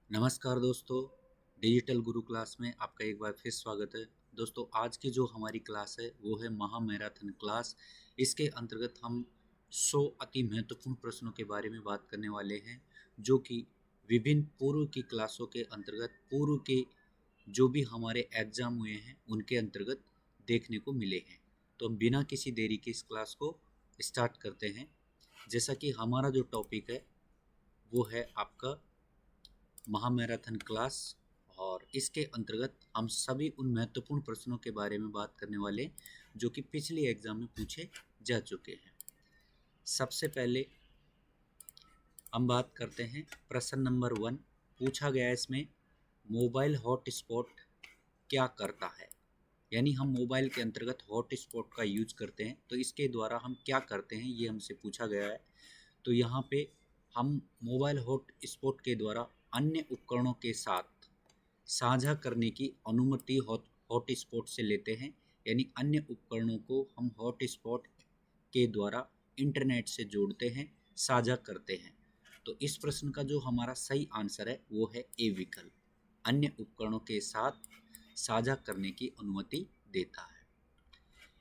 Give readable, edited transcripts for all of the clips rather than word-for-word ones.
नमस्कार दोस्तों, डिजिटल गुरु क्लास में आपका एक बार फिर स्वागत है। दोस्तों आज की जो हमारी क्लास है वो है महा मैराथन क्लास। इसके अंतर्गत हम 100 अति महत्वपूर्ण प्रश्नों के बारे में बात करने वाले हैं, जो कि विभिन्न पूर्व की क्लासों के अंतर्गत पूर्व के जो भी हमारे एग्जाम हुए हैं उनके अंतर्गत देखने को मिले हैं। तो हम बिना किसी देरी के इस क्लास को स्टार्ट करते हैं। जैसा कि हमारा जो टॉपिक है वो है आपका महामैराथन क्लास, और इसके अंतर्गत हम सभी उन महत्वपूर्ण प्रश्नों के बारे में बात करने वाले हैं जो कि पिछले एग्जाम में पूछे जा चुके हैं। सबसे पहले हम बात करते हैं प्रश्न नंबर 1। पूछा गया है इसमें, मोबाइल हॉटस्पॉट क्या करता है। यानी हम मोबाइल के अंतर्गत हॉटस्पॉट का यूज करते हैं, तो इसके द्वारा हम क्या करते हैं ये हमसे पूछा गया है। तो यहाँ पे हम मोबाइल हॉटस्पॉट के द्वारा अन्य उपकरणों के साथ साझा करने की अनुमति हॉटस्पॉट से लेते हैं। यानी अन्य उपकरणों को हम हॉटस्पॉट के द्वारा इंटरनेट से जोड़ते हैं, साझा करते हैं। तो इस प्रश्न का जो हमारा सही आंसर है वो है ए विकल्प, अन्य उपकरणों के साथ साझा करने की अनुमति देता है।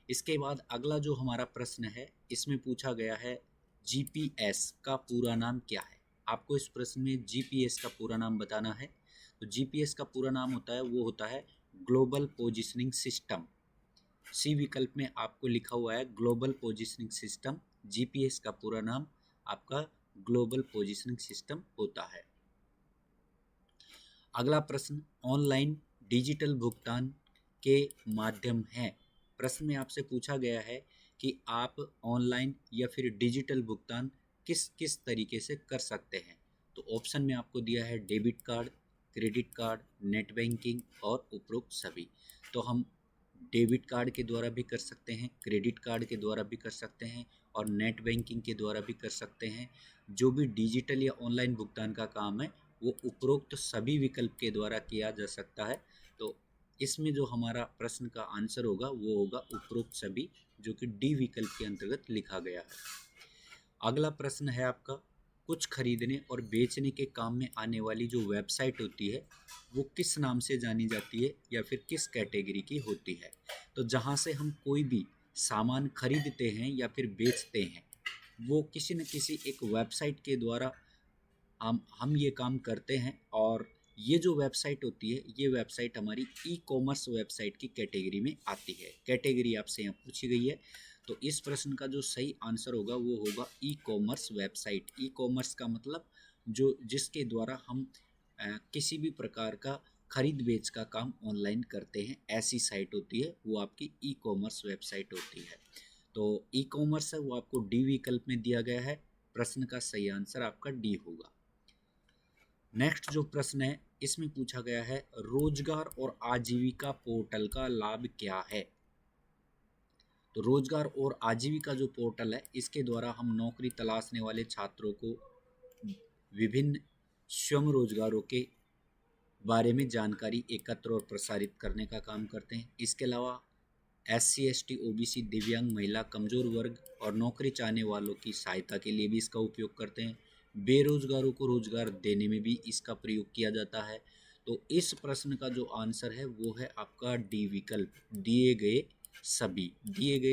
इसके बाद अगला जो हमारा प्रश्न है, इसमें पूछा गया है जीपीएस का पूरा नाम क्या है। आपको इस प्रश्न में जीपीएस का पूरा नाम बताना है। तो जीपीएस का पूरा नाम होता है वो होता है ग्लोबल पोजिशनिंग सिस्टम। सी विकल्प में आपको लिखा हुआ है ग्लोबल पोजिशनिंग सिस्टम। जीपीएस का पूरा नाम आपका ग्लोबल पोजिशनिंग सिस्टम होता है। अगला प्रश्न, ऑनलाइन डिजिटल भुगतान के माध्यम हैं। प्रश्न में आपसे पूछा गया है कि आप ऑनलाइन या फिर डिजिटल भुगतान किस किस तरीके से कर सकते हैं। तो ऑप्शन में आपको दिया है debit card, credit card, net banking और उपरोक्त सभी। तो हम डेबिट कार्ड के द्वारा भी कर सकते हैं, क्रेडिट कार्ड के द्वारा भी कर सकते हैं और नेट बैंकिंग के द्वारा भी कर सकते हैं। जो भी डिजिटल या ऑनलाइन भुगतान का काम है वो उपरोक्त सभी विकल्प के द्वारा किया जा सकता है। तो इसमें जो हमारा प्रश्न का आंसर होगा वो होगा उपरोक्त सभी, जो कि डी विकल्प के अंतर्गत लिखा गया है। अगला प्रश्न है आपका, कुछ खरीदने और बेचने के काम में आने वाली जो वेबसाइट होती है वो किस नाम से जानी जाती है या फिर किस कैटेगरी की होती है। तो जहाँ से हम कोई भी सामान खरीदते हैं या फिर बेचते हैं वो किसी न किसी एक वेबसाइट के द्वारा हम ये काम करते हैं। और ये जो वेबसाइट होती है ये वेबसाइट हमारी ई कॉमर्स वेबसाइट की कैटेगरी में आती है। कैटेगरी आपसे यहाँ पूछी गई है। तो इस प्रश्न का जो सही आंसर होगा वो होगा e commerce website. E commerce का मतलब जो जिसके द्वारा हम किसी भी प्रकार का खरीद बेच का काम ऑनलाइन करते हैं, ऐसी साइट होती है वो आपकी ई कॉमर्स वेबसाइट होती है। तो ई कॉमर्स है वो आपको डी विकल्प में दिया गया है। प्रश्न का सही आंसर आपका डी होगा। नेक्स्ट जो प्रश्न है इसमें पूछा गया है, रोजगार और आजीविका पोर्टल का लाभ क्या है। तो रोजगार और आजीविका जो पोर्टल है इसके द्वारा हम नौकरी तलाशने वाले छात्रों को विभिन्न स्वयं रोजगारों के बारे में जानकारी एकत्र और प्रसारित करने का काम करते हैं। इसके अलावा SC ST OBC दिव्यांग महिला कमजोर वर्ग और नौकरी चाहने वालों की सहायता के लिए भी इसका उपयोग करते हैं। बेरोजगारों को रोजगार देने में भी इसका प्रयोग किया जाता है। तो इस प्रश्न का जो आंसर है वो है आपका डी विकल्प, दिए गए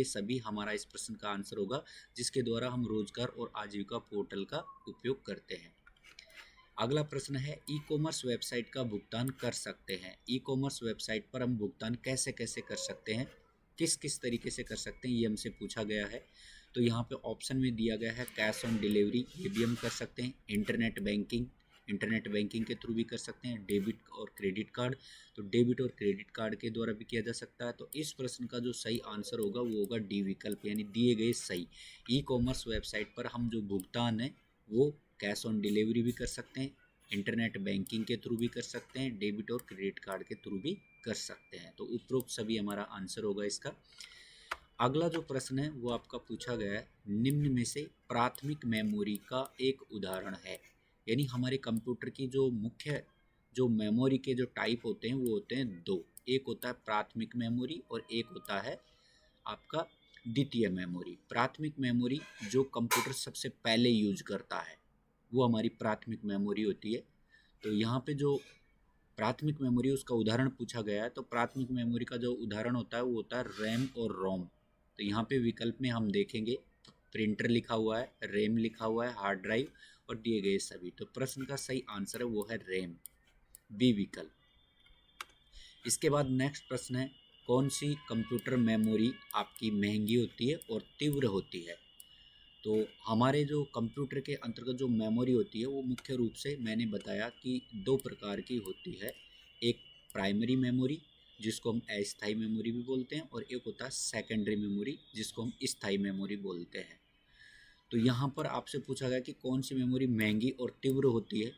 सभी हमारा इस प्रश्न का आंसर होगा, जिसके द्वारा हम रोजगार और आजीविका पोर्टल का उपयोग करते हैं। अगला प्रश्न है, ई कॉमर्स वेबसाइट का भुगतान कर सकते हैं। ई कॉमर्स वेबसाइट पर हम भुगतान कैसे कैसे कर सकते हैं, किस किस तरीके से कर सकते हैं, ये हमसे पूछा गया है। तो यहाँ पे ऑप्शन में दिया गया है कैश ऑन डिलीवरी, ये भी हम कर सकते हैं। इंटरनेट बैंकिंग के थ्रू भी कर सकते हैं। डेबिट और क्रेडिट कार्ड, तो डेबिट और क्रेडिट कार्ड के द्वारा भी किया जा सकता है। तो इस प्रश्न का जो सही आंसर होगा वो होगा डी विकल्प, यानी दिए गए सही। ई कॉमर्स वेबसाइट पर हम जो भुगतान है वो कैश ऑन डिलीवरी भी कर सकते हैं, इंटरनेट बैंकिंग के थ्रू भी कर सकते हैं, डेबिट और क्रेडिट कार्ड के थ्रू भी कर सकते हैं। तो उपरोक्त सभी हमारा आंसर होगा इसका। अगला जो प्रश्न है वो आपका पूछा गया है, निम्न में से प्राथमिक मेमोरी का एक उदाहरण है। यानी हमारे कंप्यूटर की जो मुख्य जो मेमोरी के जो टाइप होते हैं वो होते हैं दो। एक होता है प्राथमिक मेमोरी और एक होता है आपका द्वितीय मेमोरी। प्राथमिक मेमोरी जो कंप्यूटर सबसे पहले यूज करता है वो हमारी प्राथमिक मेमोरी होती है। तो यहाँ पे जो प्राथमिक मेमोरी उसका उदाहरण पूछा गया है, तो प्राथमिक मेमोरी का जो उदाहरण होता है वो होता है रैम और रोम। तो यहाँ पे विकल्प में हम देखेंगे प्रिंटर लिखा हुआ है, रैम लिखा हुआ है, हार्ड ड्राइव और दिए गए सभी। तो प्रश्न का सही आंसर है वो है रैम, बी विकल्प। इसके बाद नेक्स्ट प्रश्न है, कौन सी कंप्यूटर मेमोरी आपकी महंगी होती है और तीव्र होती है? तो हमारे जो कंप्यूटर के अंतर्गत जो मेमोरी होती है वो मुख्य रूप से मैंने बताया कि दो प्रकार की होती है। एक प्राइमरी मेमोरी जिसको हम अस्थायी मेमोरी भी बोलते हैं, और एक होता है सेकेंडरी मेमोरी जिसको हम स्थायी मेमोरी बोलते हैं। तो यहाँ पर आपसे पूछा गया कि कौन सी मेमोरी महंगी और तीव्र होती है,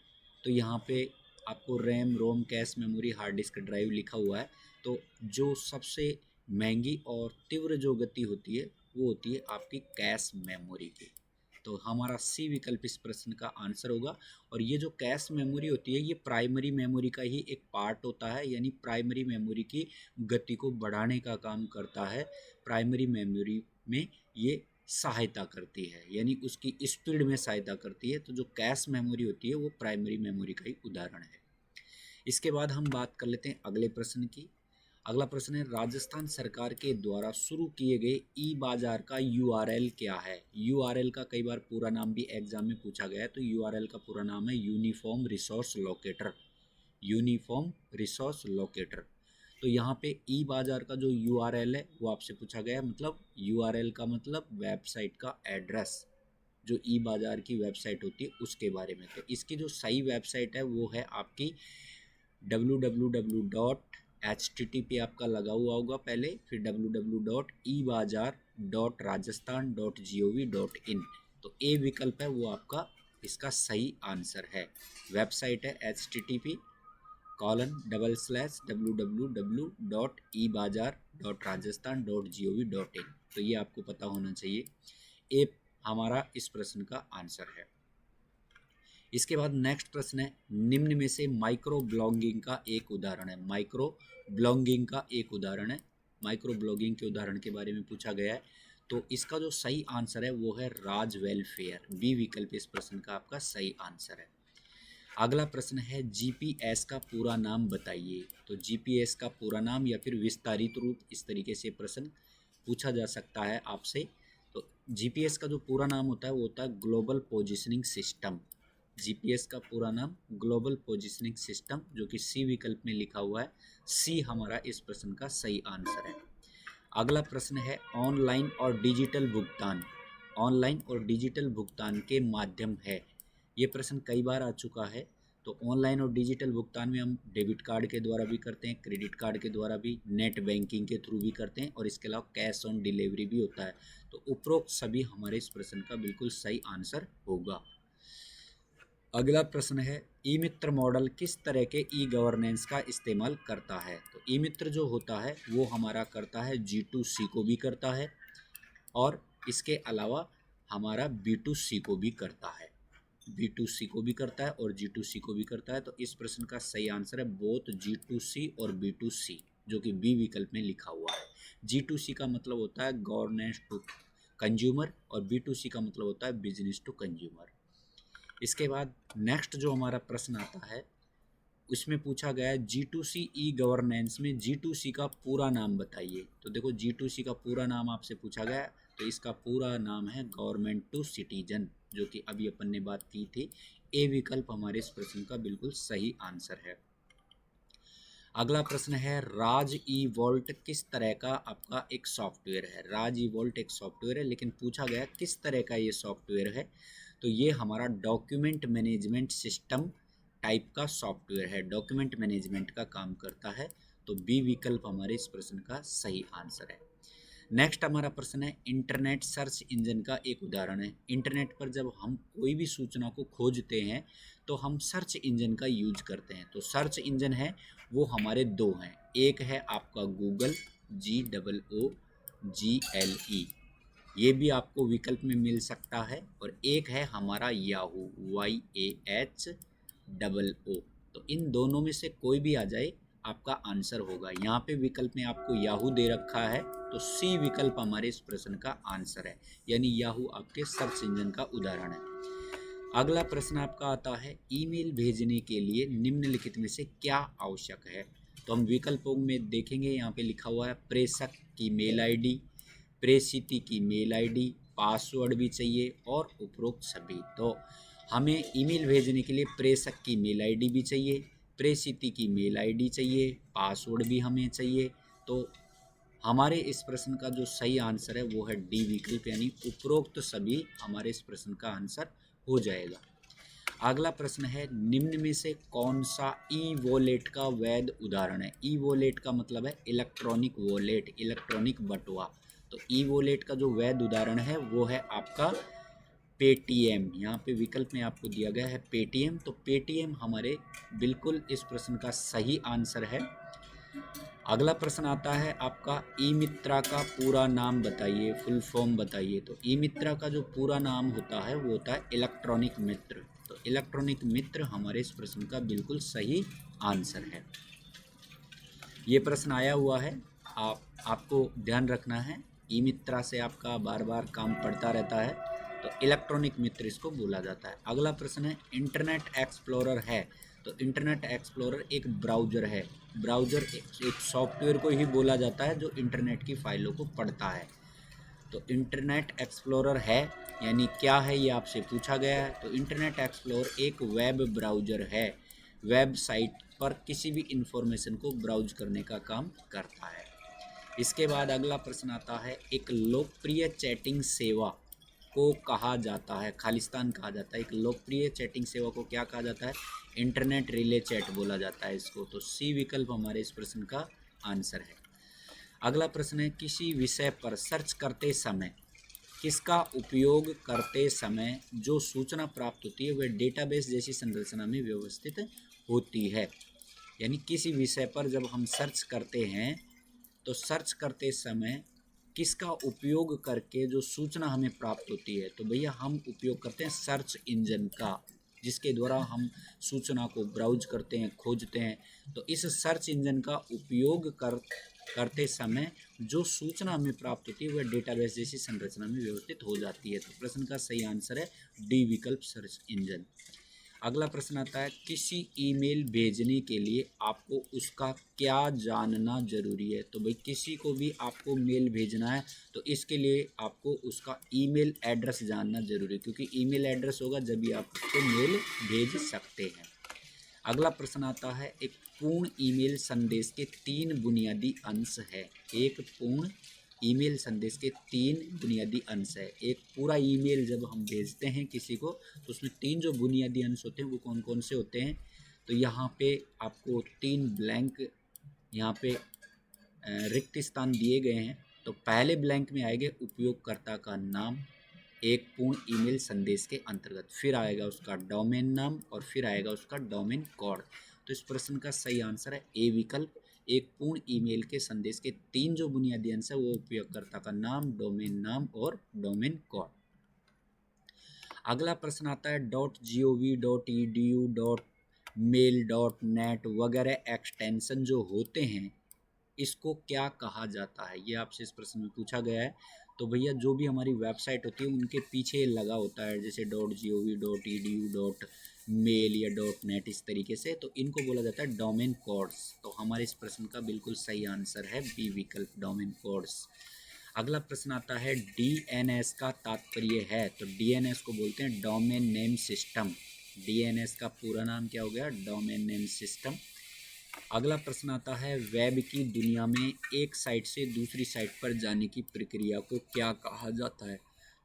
तो यहाँ पे आपको RAM, ROM, cache memory, hard disk drive लिखा हुआ है। तो जो सबसे महंगी और तीव्र जो गति होती है वो होती है आपकी कैश मेमोरी की। तो हमारा सी विकल्प इस प्रश्न का आंसर होगा। और ये जो कैश मेमोरी होती है ये प्राइमरी मेमोरी का ही एक पार्ट होता है, यानी प्राइमरी मेमोरी की गति को बढ़ाने का काम करता है। प्राइमरी मेमोरी में ये सहायता करती है, यानी उसकी स्पीड में सहायता करती है। तो जो कैश मेमोरी होती है वो प्राइमरी मेमोरी का ही उदाहरण है। इसके बाद हम बात कर लेते हैं अगले प्रश्न की। अगला प्रश्न है, राजस्थान सरकार के द्वारा शुरू किए गए ई बाजार का यूआरएल क्या है? यूआरएल का कई बार पूरा नाम भी एग्जाम में पूछा गया है। तो यूआरएल का पूरा नाम है uniform resource locator, uniform resource locator. तो यहाँ पे ई बाजार का जो यूआरएल है वो आपसे पूछा गया है, मतलब यूआरएल का मतलब वेबसाइट का एड्रेस, जो ई बाजार की वेबसाइट होती है उसके बारे में। तो इसकी जो सही वेबसाइट है वो है आपकी www.http आपका लगा हुआ होगा पहले, फिर www.ebaजार.rajasthan.gov.in। तो ए विकल्प है वो आपका इसका सही आंसर है। वेबसाइट है http://www.ebaजार.rajasthan.gov.in। तो ये आपको पता होना चाहिए। ए हमारा इस प्रश्न का आंसर है। इसके बाद नेक्स्ट प्रश्न है, निम्न में से माइक्रो ब्लॉगिंग का एक उदाहरण है। माइक्रो ब्लॉगिंग का एक उदाहरण है, माइक्रो ब्लॉगिंग के उदाहरण के बारे में पूछा गया है। तो इसका जो सही आंसर है वो है राज वेलफेयर, बी विकल्प इस प्रश्न का आपका सही आंसर है। अगला प्रश्न है, जीपीएस का पूरा नाम बताइए। तो जीपीएस का पूरा नाम या फिर विस्तारित रूप, इस तरीके से प्रश्न पूछा जा सकता है आपसे। तो जीपीएस का जो पूरा नाम होता है वो होता है ग्लोबल पोजिशनिंग सिस्टम। जीपीएस का पूरा नाम ग्लोबल पोजिशनिंग सिस्टम, जो कि सी विकल्प में लिखा हुआ है। सी हमारा इस प्रश्न का सही आंसर है। अगला प्रश्न है, ऑनलाइन और डिजिटल भुगतान, ऑनलाइन और डिजिटल भुगतान के माध्यम है। ये प्रश्न कई बार आ चुका है। तो ऑनलाइन और डिजिटल भुगतान में हम डेबिट कार्ड के द्वारा भी करते हैं, क्रेडिट कार्ड के द्वारा भी, नेट बैंकिंग के थ्रू भी करते हैं, और इसके अलावा कैश ऑन डिलीवरी भी होता है। तो उपरोक्त सभी हमारे इस प्रश्न का बिल्कुल सही आंसर होगा। अगला प्रश्न है, ई मित्र मॉडल किस तरह के ई गवर्नेंस का इस्तेमाल करता है? तो ई मित्र जो होता है वो हमारा करता है G2C को भी करता है, और इसके अलावा हमारा B2C को भी करता है, B2C को भी करता है और G2C को भी करता है। तो इस प्रश्न का सही आंसर है बोथ G2C और B2C, जो कि बी विकल्प में लिखा हुआ है। G2C का मतलब होता है गवर्नेंस टू कंज्यूमर और B2C का मतलब होता है बिजनेस टू कंज्यूमर। इसके बाद नेक्स्ट जो हमारा प्रश्न आता है उसमें पूछा गया है, G2C ई गवर्नेंस में G2C का पूरा नाम बताइए। तो देखो G2C का पूरा नाम आपसे पूछा गया है, तो इसका पूरा नाम है गवर्नमेंट टू सिटीजन, जो कि अभी अपन ने बात की थी। ए विकल्प हमारे इस प्रश्न का बिल्कुल सही आंसर है। अगला प्रश्न है, राज ई वॉल्ट किस तरह का आपका एक सॉफ्टवेयर है? राज ई वॉल्ट एक सॉफ्टवेयर है, लेकिन पूछा गया किस तरह का ये सॉफ्टवेयर है। तो ये हमारा डॉक्यूमेंट मैनेजमेंट सिस्टम टाइप का सॉफ्टवेयर है, डॉक्यूमेंट मैनेजमेंट का काम करता है। तो बी विकल्प हमारे इस प्रश्न का सही आंसर है। नेक्स्ट हमारा प्रश्न है, इंटरनेट सर्च इंजन का एक उदाहरण है। इंटरनेट पर जब हम कोई भी सूचना को खोजते हैं तो हम सर्च इंजन का यूज करते हैं। तो सर्च इंजन है वो हमारे दो हैं, एक है आपका गूगल, GOOGLE, ये भी आपको विकल्प में मिल सकता है, और एक है हमारा याहू, YAHOO। तो इन दोनों में से कोई भी आ जाए आपका आंसर होगा। यहाँ पे विकल्प में आपको याहू दे रखा है, तो सी विकल्प हमारे इस प्रश्न का आंसर है, यानी याहू आपके सर्च इंजन का उदाहरण है। अगला प्रश्न आपका आता है, ईमेल भेजने के लिए निम्नलिखित में से क्या आवश्यक है? तो हम विकल्पों में देखेंगे, यहाँ पे लिखा हुआ है प्रेषक की मेल आईडी, प्रेषित की मेल आईडी, पासवर्ड भी चाहिए और उपरोक्त सभी। तो हमें ईमेल भेजने के लिए प्रेषक की मेल आईडी भी चाहिए, प्रेषित की मेल आईडी चाहिए, पासवर्ड भी हमें चाहिए। तो हमारे इस प्रश्न का जो सही आंसर है वो है डी विकल्प, यानी उपरोक्त सभी हमारे इस प्रश्न का आंसर हो जाएगा। अगला प्रश्न है, निम्न में से कौन सा ई वॉलेट का वैध उदाहरण है? ई वॉलेट का मतलब है इलेक्ट्रॉनिक वॉलेट, इलेक्ट्रॉनिक बटुआ। तो ई वॉलेट का जो वैध उदाहरण है वो है आपका पेटीएम। यहाँ पे विकल्प में आपको दिया गया है पेटीएम। तो पेटीएम हमारे बिल्कुल इस प्रश्न का सही आंसर है। अगला प्रश्न आता है आपका, ई मित्रा का पूरा नाम बताइए, फुल फॉर्म बताइए। तो ई मित्रा का जो पूरा नाम होता है वो होता है इलेक्ट्रॉनिक मित्र। तो इलेक्ट्रॉनिक मित्र हमारे इस प्रश्न का बिल्कुल सही आंसर है। ये प्रश्न आया हुआ है, आपको ध्यान रखना है, ई मित्रा से आपका बार बार काम पड़ता रहता है। तो इलेक्ट्रॉनिक मित्र इसको बोला जाता है। अगला प्रश्न है, इंटरनेट एक्सप्लोरर है। तो इंटरनेट एक्सप्लोरर एक ब्राउज़र है। ब्राउज़र एक सॉफ्टवेयर को ही बोला जाता है जो इंटरनेट की फाइलों को पढ़ता है। तो इंटरनेट एक्सप्लोरर है यानी क्या है, ये आपसे पूछा गया है। तो इंटरनेट एक्सप्लोरर एक वेब ब्राउज़र है, वेबसाइट पर किसी भी इंफॉर्मेशन को ब्राउज करने का काम करता है। इसके बाद अगला प्रश्न आता है, एक लोकप्रिय चैटिंग सेवा को कहा जाता है, खालिस्तान कहा जाता है। एक लोकप्रिय चैटिंग सेवा को क्या कहा जाता है? इंटरनेट रिले चैट बोला जाता है इसको। तो सी विकल्प हमारे इस प्रश्न का आंसर है। अगला प्रश्न है, किसी विषय पर सर्च करते समय किसका उपयोग करते समय जो सूचना प्राप्त होती है वह डेटाबेस जैसी संरचना में व्यवस्थित होती है। यानी किसी विषय पर जब हम सर्च करते हैं तो सर्च करते समय किसका उपयोग करके जो सूचना हमें प्राप्त होती है? तो भैया हम उपयोग करते हैं सर्च इंजन का, जिसके द्वारा हम सूचना को ब्राउज करते हैं, खोजते हैं। तो इस सर्च इंजन का उपयोग करते समय जो सूचना हमें प्राप्त होती है वह डेटाबेस जैसी संरचना में व्यवस्थित हो जाती है। तो प्रश्न का सही आंसर है डी विकल्प, सर्च इंजन। अगला प्रश्न आता है, किसी ईमेल भेजने के लिए आपको उसका क्या जानना जरूरी है? तो भाई किसी को भी आपको मेल भेजना है तो इसके लिए आपको उसका ईमेल एड्रेस जानना जरूरी है, क्योंकि ईमेल एड्रेस होगा जब भी आप उसको मेल भेज सकते हैं। अगला प्रश्न आता है, एक पूर्ण ईमेल संदेश के 3 बुनियादी अंश है। एक पूर्ण ईमेल संदेश के 3 बुनियादी अंश है। एक पूरा ईमेल जब हम भेजते हैं किसी को तो उसमें 3 जो बुनियादी अंश होते हैं वो कौन कौन से होते हैं? तो यहाँ पे आपको 3 ब्लैंक यहाँ पे रिक्त स्थान दिए गए हैं। तो पहले ब्लैंक में आएंगे उपयोगकर्ता का नाम एक पूर्ण ईमेल संदेश के अंतर्गत, फिर आएगा उसका डोमेन नाम और फिर आएगा उसका डोमेन कोड। तो इस प्रश्न का सही आंसर है ए विकल्प। एक पूर्ण ईमेल के संदेश के 3 जो बुनियादी अंश है वो उपयोगकर्ता का नाम, डोमेन नाम और डोमेन कोड। अगला प्रश्न आता है, .gov.edu, .mail.net वगैरह एक्सटेंशन जो होते हैं इसको क्या कहा जाता है? ये आपसे इस प्रश्न में पूछा गया है। तो भैया जो भी हमारी वेबसाइट होती है उनके पीछे लगा होता है, जैसे .gov.edu, .mail या .net, इस तरीके से, तो इनको बोला जाता है डोमेन कोड्स। तो हमारे इस प्रश्न का बिल्कुल सही आंसर है बी विकल्प, डोमेन कोड्स। अगला प्रश्न आता है, डीएनएस का तात्पर्य है। तो डीएनएस को बोलते हैं डोमेन नेम सिस्टम। डीएनएस का पूरा नाम क्या हो गया? Domain name system. अगला प्रश्न आता है, वेब की दुनिया में एक साइट से दूसरी साइट पर जाने की प्रक्रिया को क्या कहा जाता है?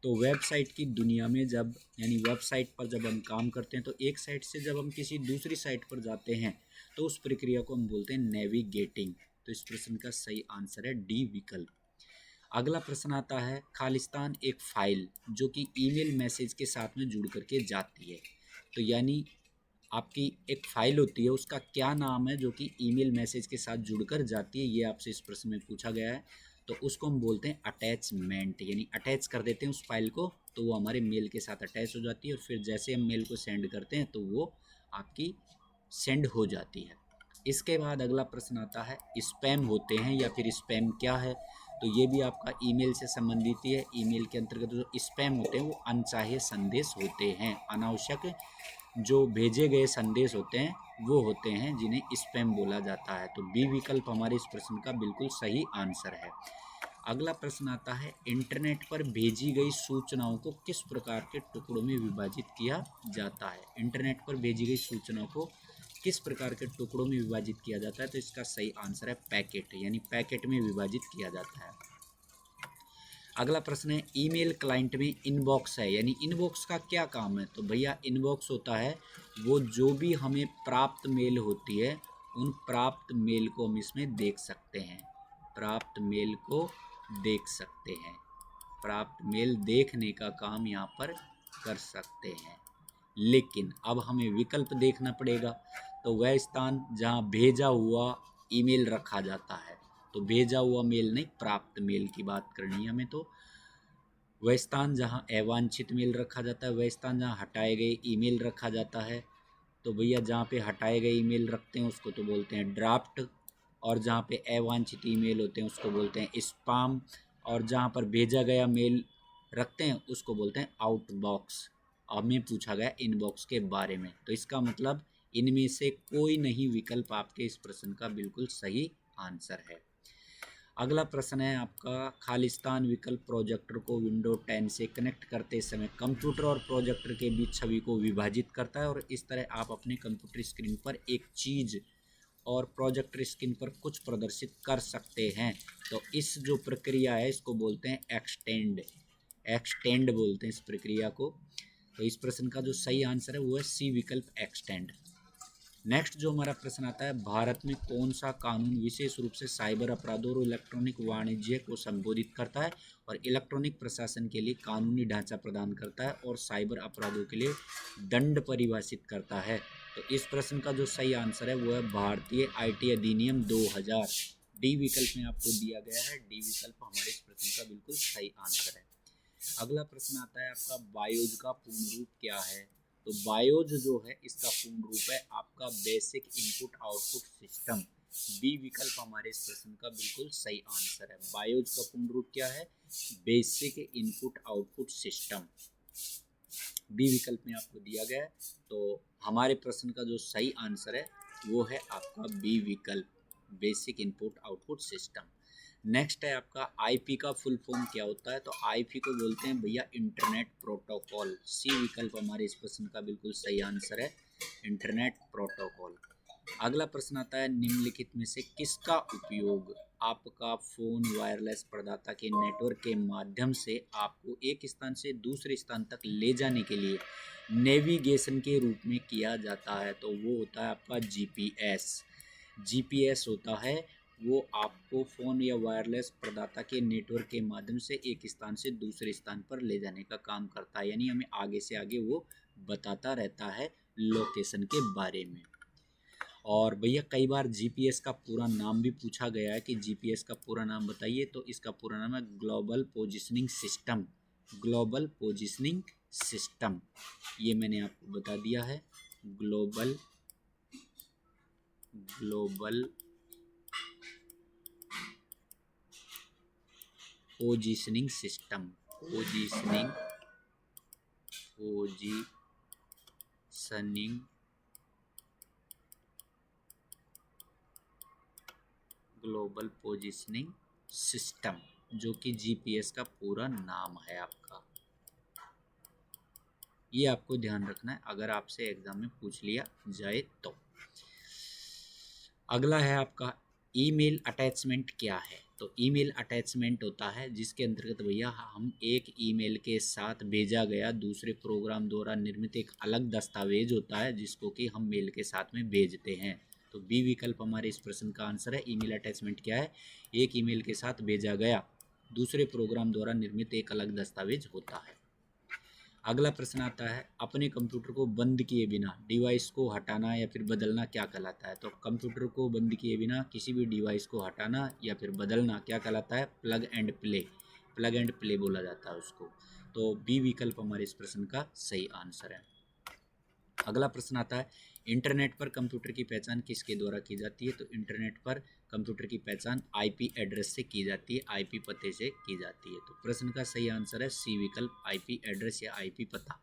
तो वेबसाइट की दुनिया में जब यानी वेबसाइट पर जब हम काम करते हैं तो एक साइट से जब हम किसी दूसरी साइट पर जाते हैं तो उस प्रक्रिया को हम बोलते हैं नेविगेटिंग। तो इस प्रश्न का सही आंसर है डी विकल्प। अगला प्रश्न आता है, खालिस्तान एक फाइल जो कि ईमेल मैसेज के साथ में जुड़ करके जाती है। तो यानी आपकी एक फ़ाइल होती है उसका क्या नाम है जो कि ईमेल मैसेज के साथ जुड़कर जाती है? ये आपसे इस प्रश्न में पूछा गया है। तो उसको हम बोलते हैं अटैचमेंट, यानी अटैच कर देते हैं उस फाइल को तो वो हमारे मेल के साथ अटैच हो जाती है और फिर जैसे हम मेल को सेंड करते हैं तो वो आपकी सेंड हो जाती है। इसके बाद अगला प्रश्न आता है, स्पैम होते हैं या फिर स्पैम क्या है? तो ये भी आपका ईमेल से संबंधित ही है। ईमेल के अंतर्गत जो स्पैम होते हैं वो अनचाहे संदेश होते हैं, अनावश्यक जो भेजे गए संदेश होते हैं वो होते हैं जिन्हें स्पैम बोला जाता है। तो बी विकल्प हमारे इस प्रश्न का बिल्कुल सही आंसर है। अगला प्रश्न आता है, इंटरनेट पर भेजी गई सूचनाओं को किस प्रकार के टुकड़ों में विभाजित किया जाता है। इंटरनेट पर भेजी गई सूचनाओं को किस प्रकार के टुकड़ों में विभाजित किया जाता है, तो इसका सही आंसर है पैकेट, यानी पैकेट में विभाजित किया जाता है। अगला प्रश्न है, ईमेल क्लाइंट में इनबॉक्स है, यानी इनबॉक्स का क्या काम है। तो भैया इनबॉक्स होता है वो जो भी हमें प्राप्त मेल होती है उन प्राप्त मेल को हम इसमें देख सकते हैं, प्राप्त मेल को देख सकते हैं, प्राप्त मेल देखने का काम यहाँ पर कर सकते हैं। लेकिन अब हमें विकल्प देखना पड़ेगा, तो वह स्थान जहाँ भेजा हुआ ईमेल रखा जाता है, तो भेजा हुआ मेल नहीं, प्राप्त मेल की बात करनी है हमें। तो वह स्थान जहाँ अवांछित मेल रखा जाता है, वह स्थान जहाँ हटाए गए ईमेल रखा जाता है, तो भैया जहाँ पे हटाए गए ईमेल रखते हैं उसको तो बोलते हैं ड्राफ्ट, और जहाँ पे अवांछित ईमेल होते हैं उसको बोलते हैं स्पैम, और जहाँ पर भेजा गया मेल रखते हैं उसको बोलते हैं आउटबॉक्स। हमें पूछा गया इनबॉक्स के बारे में, तो इसका मतलब इनमें से कोई नहीं विकल्प आपके इस प्रश्न का बिल्कुल सही आंसर है। अगला प्रश्न है आपका, खालिस्तान विकल्प प्रोजेक्टर को विंडो 10 से कनेक्ट करते समय कंप्यूटर और प्रोजेक्टर के बीच छवि को विभाजित करता है, और इस तरह आप अपने कंप्यूटर स्क्रीन पर एक चीज़ और प्रोजेक्टर स्क्रीन पर कुछ प्रदर्शित कर सकते हैं। तो इस जो प्रक्रिया है इसको बोलते हैं एक्सटेंड, एक्सटेंड बोलते हैं इस प्रक्रिया को। तो इस प्रश्न का जो सही आंसर है वो है सी विकल्प, एक्सटेंड। नेक्स्ट जो हमारा प्रश्न आता है, भारत में कौन सा कानून विशेष रूप से साइबर अपराधों और इलेक्ट्रॉनिक वाणिज्य को संबोधित करता है और इलेक्ट्रॉनिक प्रशासन के लिए कानूनी ढांचा प्रदान करता है और साइबर अपराधों के लिए दंड परिभाषित करता है। तो इस प्रश्न का जो सही आंसर है वो है भारतीय आईटी अधिनियम 2000। डी विकल्प में आपको दिया गया है, डी विकल्प हमारे इस प्रश्न का बिल्कुल सही आंसर है। अगला प्रश्न आता है आपका, बायोज का पूर्ण रूप क्या है। तो बायोज जो है इसका पूर्ण रूप है आपका basic input output system. B विकल्प हमारे इस प्रश्न का बिल्कुल सही आंसर है। बायोज का पूर्ण रूप क्या है, basic input output system. B विकल्प में आपको दिया गया है, तो हमारे प्रश्न का जो सही आंसर है वो है आपका बी विकल्प, basic input output system. Next है आपका, आईपी का फुल फॉर्म क्या होता है। तो आईपी को बोलते हैं भैया इंटरनेट प्रोटोकॉल। सी विकल्प हमारे इस प्रश्न का बिल्कुल सही आंसर है, इंटरनेट प्रोटोकॉल। अगला प्रश्न आता है, निम्नलिखित में से किसका उपयोग आपका फ़ोन वायरलेस प्रदाता के नेटवर्क के माध्यम से आपको एक स्थान से दूसरे स्थान तक ले जाने के लिए नेविगेशन के रूप में किया जाता है। तो वो होता है आपका जीपीएस। जीपीएस होता है वो आपको फ़ोन या वायरलेस प्रदाता के नेटवर्क के माध्यम से एक स्थान से दूसरे स्थान पर ले जाने का काम करता है, यानी हमें आगे से आगे वो बताता रहता है लोकेशन के बारे में। और भैया कई बार जीपीएस का पूरा नाम भी पूछा गया है कि जीपीएस का पूरा नाम बताइए, तो इसका पूरा नाम है global positioning system. Global positioning system, ये मैंने आपको बता दिया है, global positioning system, positioning global positioning system, जो कि जीपीएस का पूरा नाम है आपका। ये आपको ध्यान रखना है अगर आपसे एग्जाम में पूछ लिया जाए तो। अगला है आपका, ईमेल अटैचमेंट क्या है। तो ईमेल अटैचमेंट होता है जिसके अंतर्गत भैया हम एक ईमेल के साथ भेजा गया दूसरे प्रोग्राम द्वारा निर्मित एक अलग दस्तावेज होता है जिसको कि हम मेल के साथ में भेजते हैं। तो बी विकल्प हमारे इस प्रश्न का आंसर है। ईमेल अटैचमेंट क्या है, एक ईमेल के साथ भेजा गया दूसरे प्रोग्राम द्वारा निर्मित एक अलग दस्तावेज होता है। अगला प्रश्न आता है, अपने कंप्यूटर को बंद किए बिना डिवाइस को हटाना या फिर बदलना क्या कहलाता है। तो कंप्यूटर को बंद किए बिना किसी भी डिवाइस को हटाना या फिर बदलना क्या कहलाता है, plug and play, plug and play बोला जाता है उसको। तो बी विकल्प हमारे इस प्रश्न का सही आंसर है। अगला प्रश्न आता है, इंटरनेट पर कंप्यूटर की पहचान किसके द्वारा की जाती है? तो इंटरनेट पर कंप्यूटर की पहचान आईपी एड्रेस से की जाती है, आईपी पते से की जाती है। तो प्रश्न का सही आंसर है सी विकल्प, आईपी एड्रेस या आईपी पता।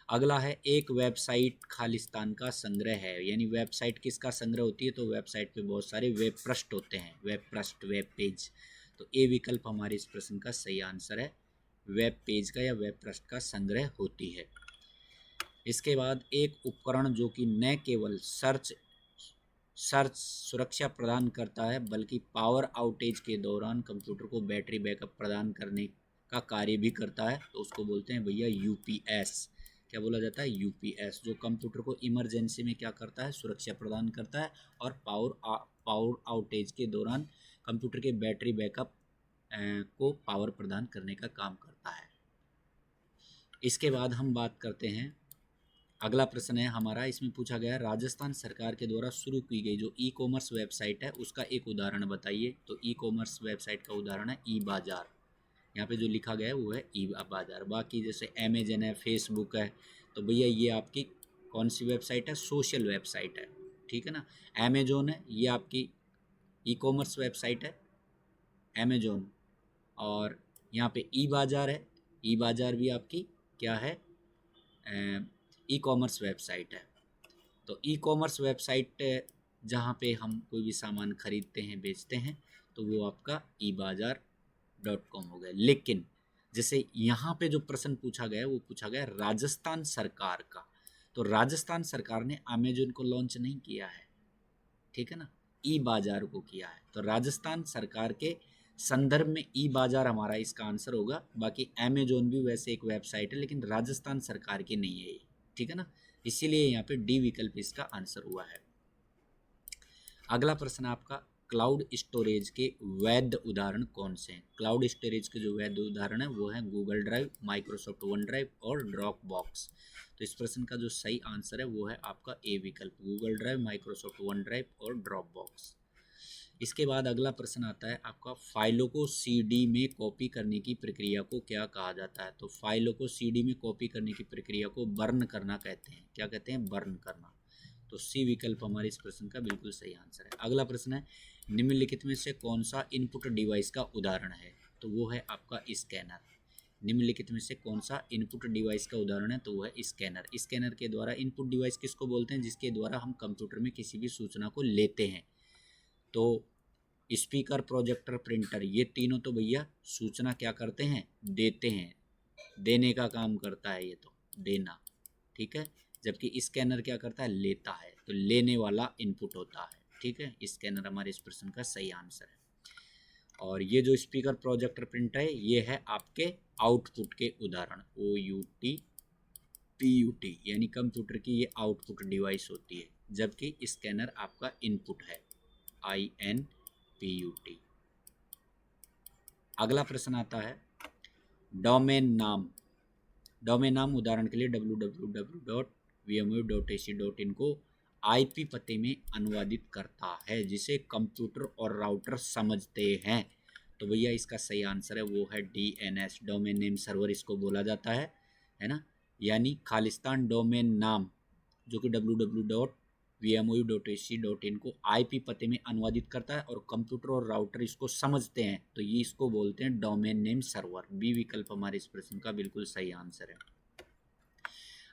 अगला है, एक वेबसाइट खालिस्तान का संग्रह है, यानी वेबसाइट किसका संग्रह होती है? तो वेबसाइट पे बहुत सारे वेब पृष्ठ होते हैं, वेब पृष्ठ, वेब पेज। तो ए विकल्प हमारे इस प्रश्न का सही आंसर है, वेब पेज का या वेब पृष्ठ का संग्रह होती है। इसके बाद, एक उपकरण जो कि न केवल सर्च सुरक्षा प्रदान करता है बल्कि पावर आउटेज के दौरान कंप्यूटर को बैटरी बैकअप प्रदान करने का कार्य भी करता है, तो उसको बोलते हैं भैया यूपीएस। क्या बोला जाता है? यूपीएस, जो कंप्यूटर को इमरजेंसी में क्या करता है? सुरक्षा प्रदान करता है और पावर आउटेज के दौरान कंप्यूटर के बैटरी बैकअप को पावर प्रदान करने का काम करता है। इसके बाद हम बात करते हैं, अगला प्रश्न है हमारा, इसमें पूछा गया है, राजस्थान सरकार के द्वारा शुरू की गई जो ई कॉमर्स वेबसाइट है उसका एक उदाहरण बताइए। तो ई कॉमर्स वेबसाइट का उदाहरण है ई बाज़ार। यहाँ पे जो लिखा गया है वो है ई बाज़ार। बाकी जैसे अमेजन है, फेसबुक है, तो भैया ये आपकी कौन सी वेबसाइट है? सोशल वेबसाइट है, ठीक है ना। अमेजोन है, ये आपकी ई कॉमर्स वेबसाइट है, अमेजोन। और यहाँ पे ई बाज़ार है, ई बाज़ार भी आपकी क्या है? ई कॉमर्स वेबसाइट है। तो ई कॉमर्स वेबसाइट जहाँ पे हम कोई भी सामान खरीदते हैं, बेचते हैं, तो वो आपका ई बाज़ार .com हो गया। लेकिन जैसे यहाँ पे जो प्रश्न पूछा गया है वो पूछा गया राजस्थान सरकार का, तो राजस्थान सरकार ने अमेजोन को लॉन्च नहीं किया है, ठीक है ना, ई बाज़ार को किया है। तो राजस्थान सरकार के संदर्भ में ई बाज़ार हमारा इसका आंसर होगा। बाकी अमेजोन भी वैसे एक वेबसाइट है लेकिन राजस्थान सरकार की नहीं है ये, ठीक है ना, इसीलिए यहाँ पे डी विकल्प इसका आंसर हुआ है। अगला प्रश्न आपका, क्लाउड स्टोरेज के वैध उदाहरण कौन से हैं? क्लाउड स्टोरेज के जो वैध उदाहरण है वो है Google drive, Microsoft one drive और ड्रॉप बॉक्स। तो इस प्रश्न का जो सही आंसर है वो है आपका ए विकल्प, Google drive, Microsoft one drive और ड्रॉप बॉक्स। इसके बाद अगला प्रश्न आता है आपका, फाइलों को सीडी में कॉपी करने की प्रक्रिया को क्या कहा जाता है? तो फाइलों को सीडी में कॉपी करने की प्रक्रिया को बर्न करना कहते हैं। क्या कहते हैं? बर्न करना। तो सी विकल्प हमारे इस प्रश्न का बिल्कुल सही आंसर है। अगला प्रश्न है, निम्नलिखित में से कौन सा इनपुट डिवाइस का उदाहरण है? तो वो है आपका स्कैनर। निम्नलिखित में से कौन सा इनपुट डिवाइस का उदाहरण है? तो वो है स्कैनर। स्कैनर के द्वारा, इनपुट डिवाइस किसको बोलते हैं? जिसके द्वारा हम कंप्यूटर में किसी भी सूचना को लेते हैं। तो स्पीकर, प्रोजेक्टर, प्रिंटर, ये तीनों तो भैया सूचना क्या करते हैं? देते हैं, देने का काम करता है ये तो, देना, ठीक है। जबकि स्कैनर क्या करता है? लेता है, तो लेने वाला इनपुट होता है, ठीक है। स्कैनर हमारे इस प्रश्न का सही आंसर है। और ये जो स्पीकर, प्रोजेक्टर, प्रिंटर है, ये है आपके आउटपुट के उदाहरण, OUT PUT, यानी कंप्यूटर की ये आउटपुट डिवाइस होती है, जबकि स्कैनर आपका इनपुट है, INPUT। अगला प्रश्न आता है, डोमेन नाम। डोमेन नाम उदाहरण के लिए www.vmu.ac.in को आईपी पते में अनुवादित करता है जिसे कंप्यूटर और राउटर समझते हैं। तो भैया इसका सही आंसर है वो है DNS, डोमेन नेम सर्वर इसको बोला जाता है ना। यानी खालिस्तान डोमेन नाम जो कि www.vmu.ac.in को आईपी पते में अनुवादित करता है और कंप्यूटर और राउटर इसको समझते हैं, तो ये इसको बोलते हैं डोमेन नेम सर्वर। बी विकल्प हमारे इस प्रश्न का बिल्कुल सही आंसर है।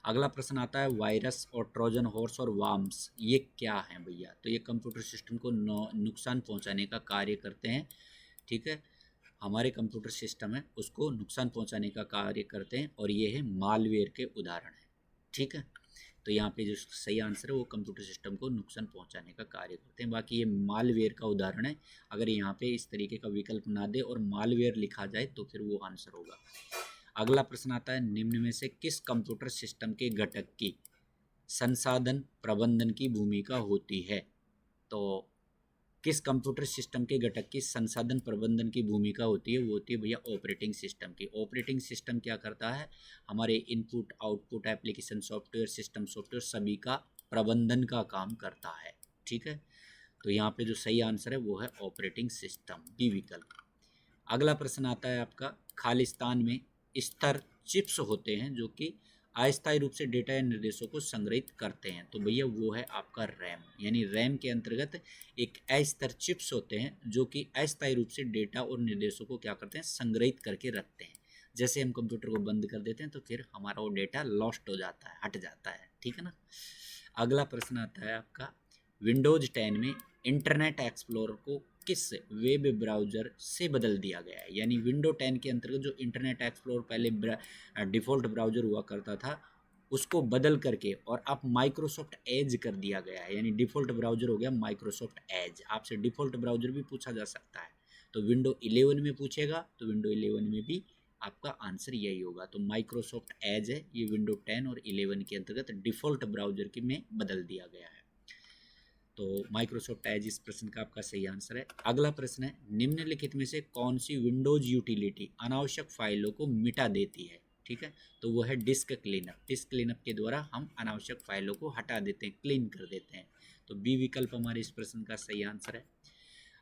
अगला प्रश्न आता है, वायरस और ट्रोजन हॉर्स और वार्म्स ये क्या हैं भैया? तो ये कंप्यूटर सिस्टम को नुकसान पहुंचाने का कार्य करते हैं, ठीक है। हमारे कंप्यूटर सिस्टम है उसको नुकसान पहुंचाने का कार्य करते हैं और ये है मालवेयर के उदाहरण है, ठीक है। तो यहाँ पे जो सही आंसर है वो कंप्यूटर सिस्टम को नुकसान पहुंचाने का कार्य करते हैं। बाकी ये मालवेयर का उदाहरण है, अगर यहाँ पे इस तरीके का विकल्प ना दे और मालवेयर लिखा जाए तो फिर वो आंसर होगा। अगला प्रश्न आता है, निम्न में से किस कंप्यूटर सिस्टम के घटक की संसाधन प्रबंधन की भूमिका होती है? तो किस कंप्यूटर सिस्टम के घटक की संसाधन प्रबंधन की भूमिका होती है? वो होती है भैया ऑपरेटिंग सिस्टम की। ऑपरेटिंग सिस्टम क्या करता है? हमारे input, output, application software, system software सभी का प्रबंधन का काम करता है, ठीक है। तो यहाँ पे जो सही आंसर है वो है ऑपरेटिंग सिस्टम, बी विकल्प। अगला प्रश्न आता है आपका, खालिस्तान में स्तर चिप्स होते हैं जो कि अस्थायी रूप से डेटा या निर्देशों को संग्रहित करते हैं, तो भैया वो है आपका रैम। यानी रैम के अंतर्गत एक अस्तर चिप्स होते हैं जो कि अस्थायी रूप से डेटा और निर्देशों को क्या करते हैं, संग्रहित करके रखते हैं। जैसे हम कंप्यूटर को बंद कर देते हैं तो फिर हमारा वो डेटा लॉस्ट हो जाता है, हट जाता है, ठीक है ना। अगला प्रश्न आता है आपका, विंडोज 10 में इंटरनेट एक्सप्लोरर को किस वेब ब्राउज़र से बदल दिया गया है। यानी विंडो 10 के अंतर्गत जो इंटरनेट एक्सप्लोरर पहले डिफ़ॉल्ट ब्राउज़र हुआ करता था, उसको बदल करके और अब माइक्रोसॉफ्ट एज कर दिया गया है। यानी डिफ़ॉल्ट ब्राउज़र हो गया माइक्रोसॉफ्ट एज। आपसे डिफ़ॉल्ट ब्राउज़र भी पूछा जा सकता है, तो विंडो 11 में पूछेगा तो विंडो 11 में भी आपका आंसर यही होगा। तो माइक्रोसॉफ्ट एज है, ये विंडो 10 और 11 के अंतर्गत डिफ़ॉल्ट ब्राउज़र के में बदल दिया गया है। तो माइक्रोसॉफ्ट एज इस प्रश्न का आपका सही आंसर है। अगला प्रश्न है, निम्नलिखित में से कौन सी विंडोज यूटिलिटी अनावश्यक फाइलों को मिटा देती है। ठीक है, तो वो है डिस्क क्लीनअप। डिस्क क्लीनअप के द्वारा हम अनावश्यक फाइलों को हटा देते हैं, क्लीन कर देते हैं। तो बी विकल्प हमारे इस प्रश्न का सही आंसर है।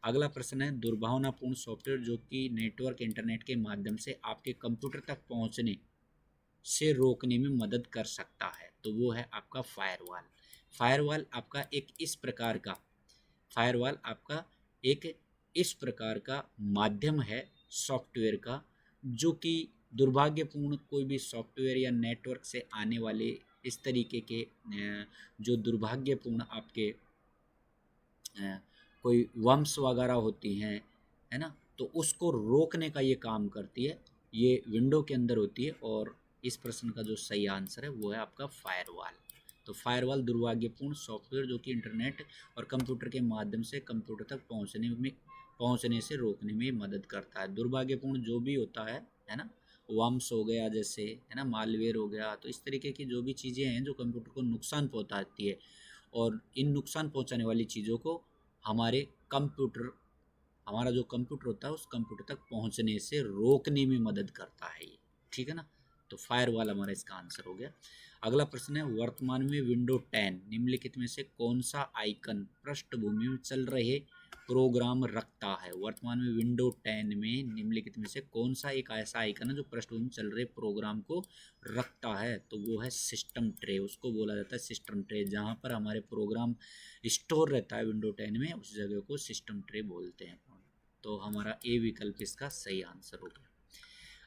अगला प्रश्न है, दुर्भावनापूर्ण सॉफ्टवेयर जो कि नेटवर्क इंटरनेट के माध्यम से आपके कंप्यूटर तक पहुंचने से रोकने में मदद कर सकता है, तो वो है आपका फायरवॉल। फायरवॉल आपका एक इस प्रकार का फायरवॉल आपका एक इस प्रकार का माध्यम है सॉफ्टवेयर का, जो कि दुर्भाग्यपूर्ण कोई भी सॉफ्टवेयर या नेटवर्क से आने वाले इस तरीके के जो दुर्भाग्यपूर्ण आपके कोई वर्म्स वगैरह होती हैं, है ना, तो उसको रोकने का ये काम करती है। ये विंडो के अंदर होती है और इस प्रश्न का जो सही आंसर है वो है आपका फायरवॉल। तो फायरवॉल दुर्भाग्यपूर्ण सॉफ्टवेयर जो कि इंटरनेट और कंप्यूटर के माध्यम से कंप्यूटर तक पहुंचने से रोकने में मदद करता है। दुर्भाग्यपूर्ण जो भी होता है ना, वर्म्स हो गया जैसे, है ना, मालवेयर हो गया, तो इस तरीके की जो भी चीज़ें हैं जो कंप्यूटर को नुकसान पहुंचाती है, और इन नुकसान पहुंचाने वाली चीज़ों को हमारे कंप्यूटर हमारा जो कंप्यूटर होता है उस कंप्यूटर तक पहुंचने से रोकने में मदद करता है ये, ठीक है ना। तो फायरवॉल हमारा इसका आंसर हो गया। अगला प्रश्न है, वर्तमान में विंडो 10 निम्नलिखित में से कौन सा आइकन पृष्ठभूमि में चल रहे प्रोग्राम रखता है। वर्तमान में विंडो 10 में निम्नलिखित में से कौन सा एक ऐसा आइकन है जो पृष्ठभूमि में चल रहे प्रोग्राम को रखता है, तो वो है सिस्टम ट्रे। उसको बोला जाता है सिस्टम ट्रे। जहाँ पर हमारे प्रोग्राम स्टोर रहता है विंडो 10 में, उस जगह को सिस्टम ट्रे बोलते हैं। तो हमारा ए विकल्प इसका सही आंसर हो गया।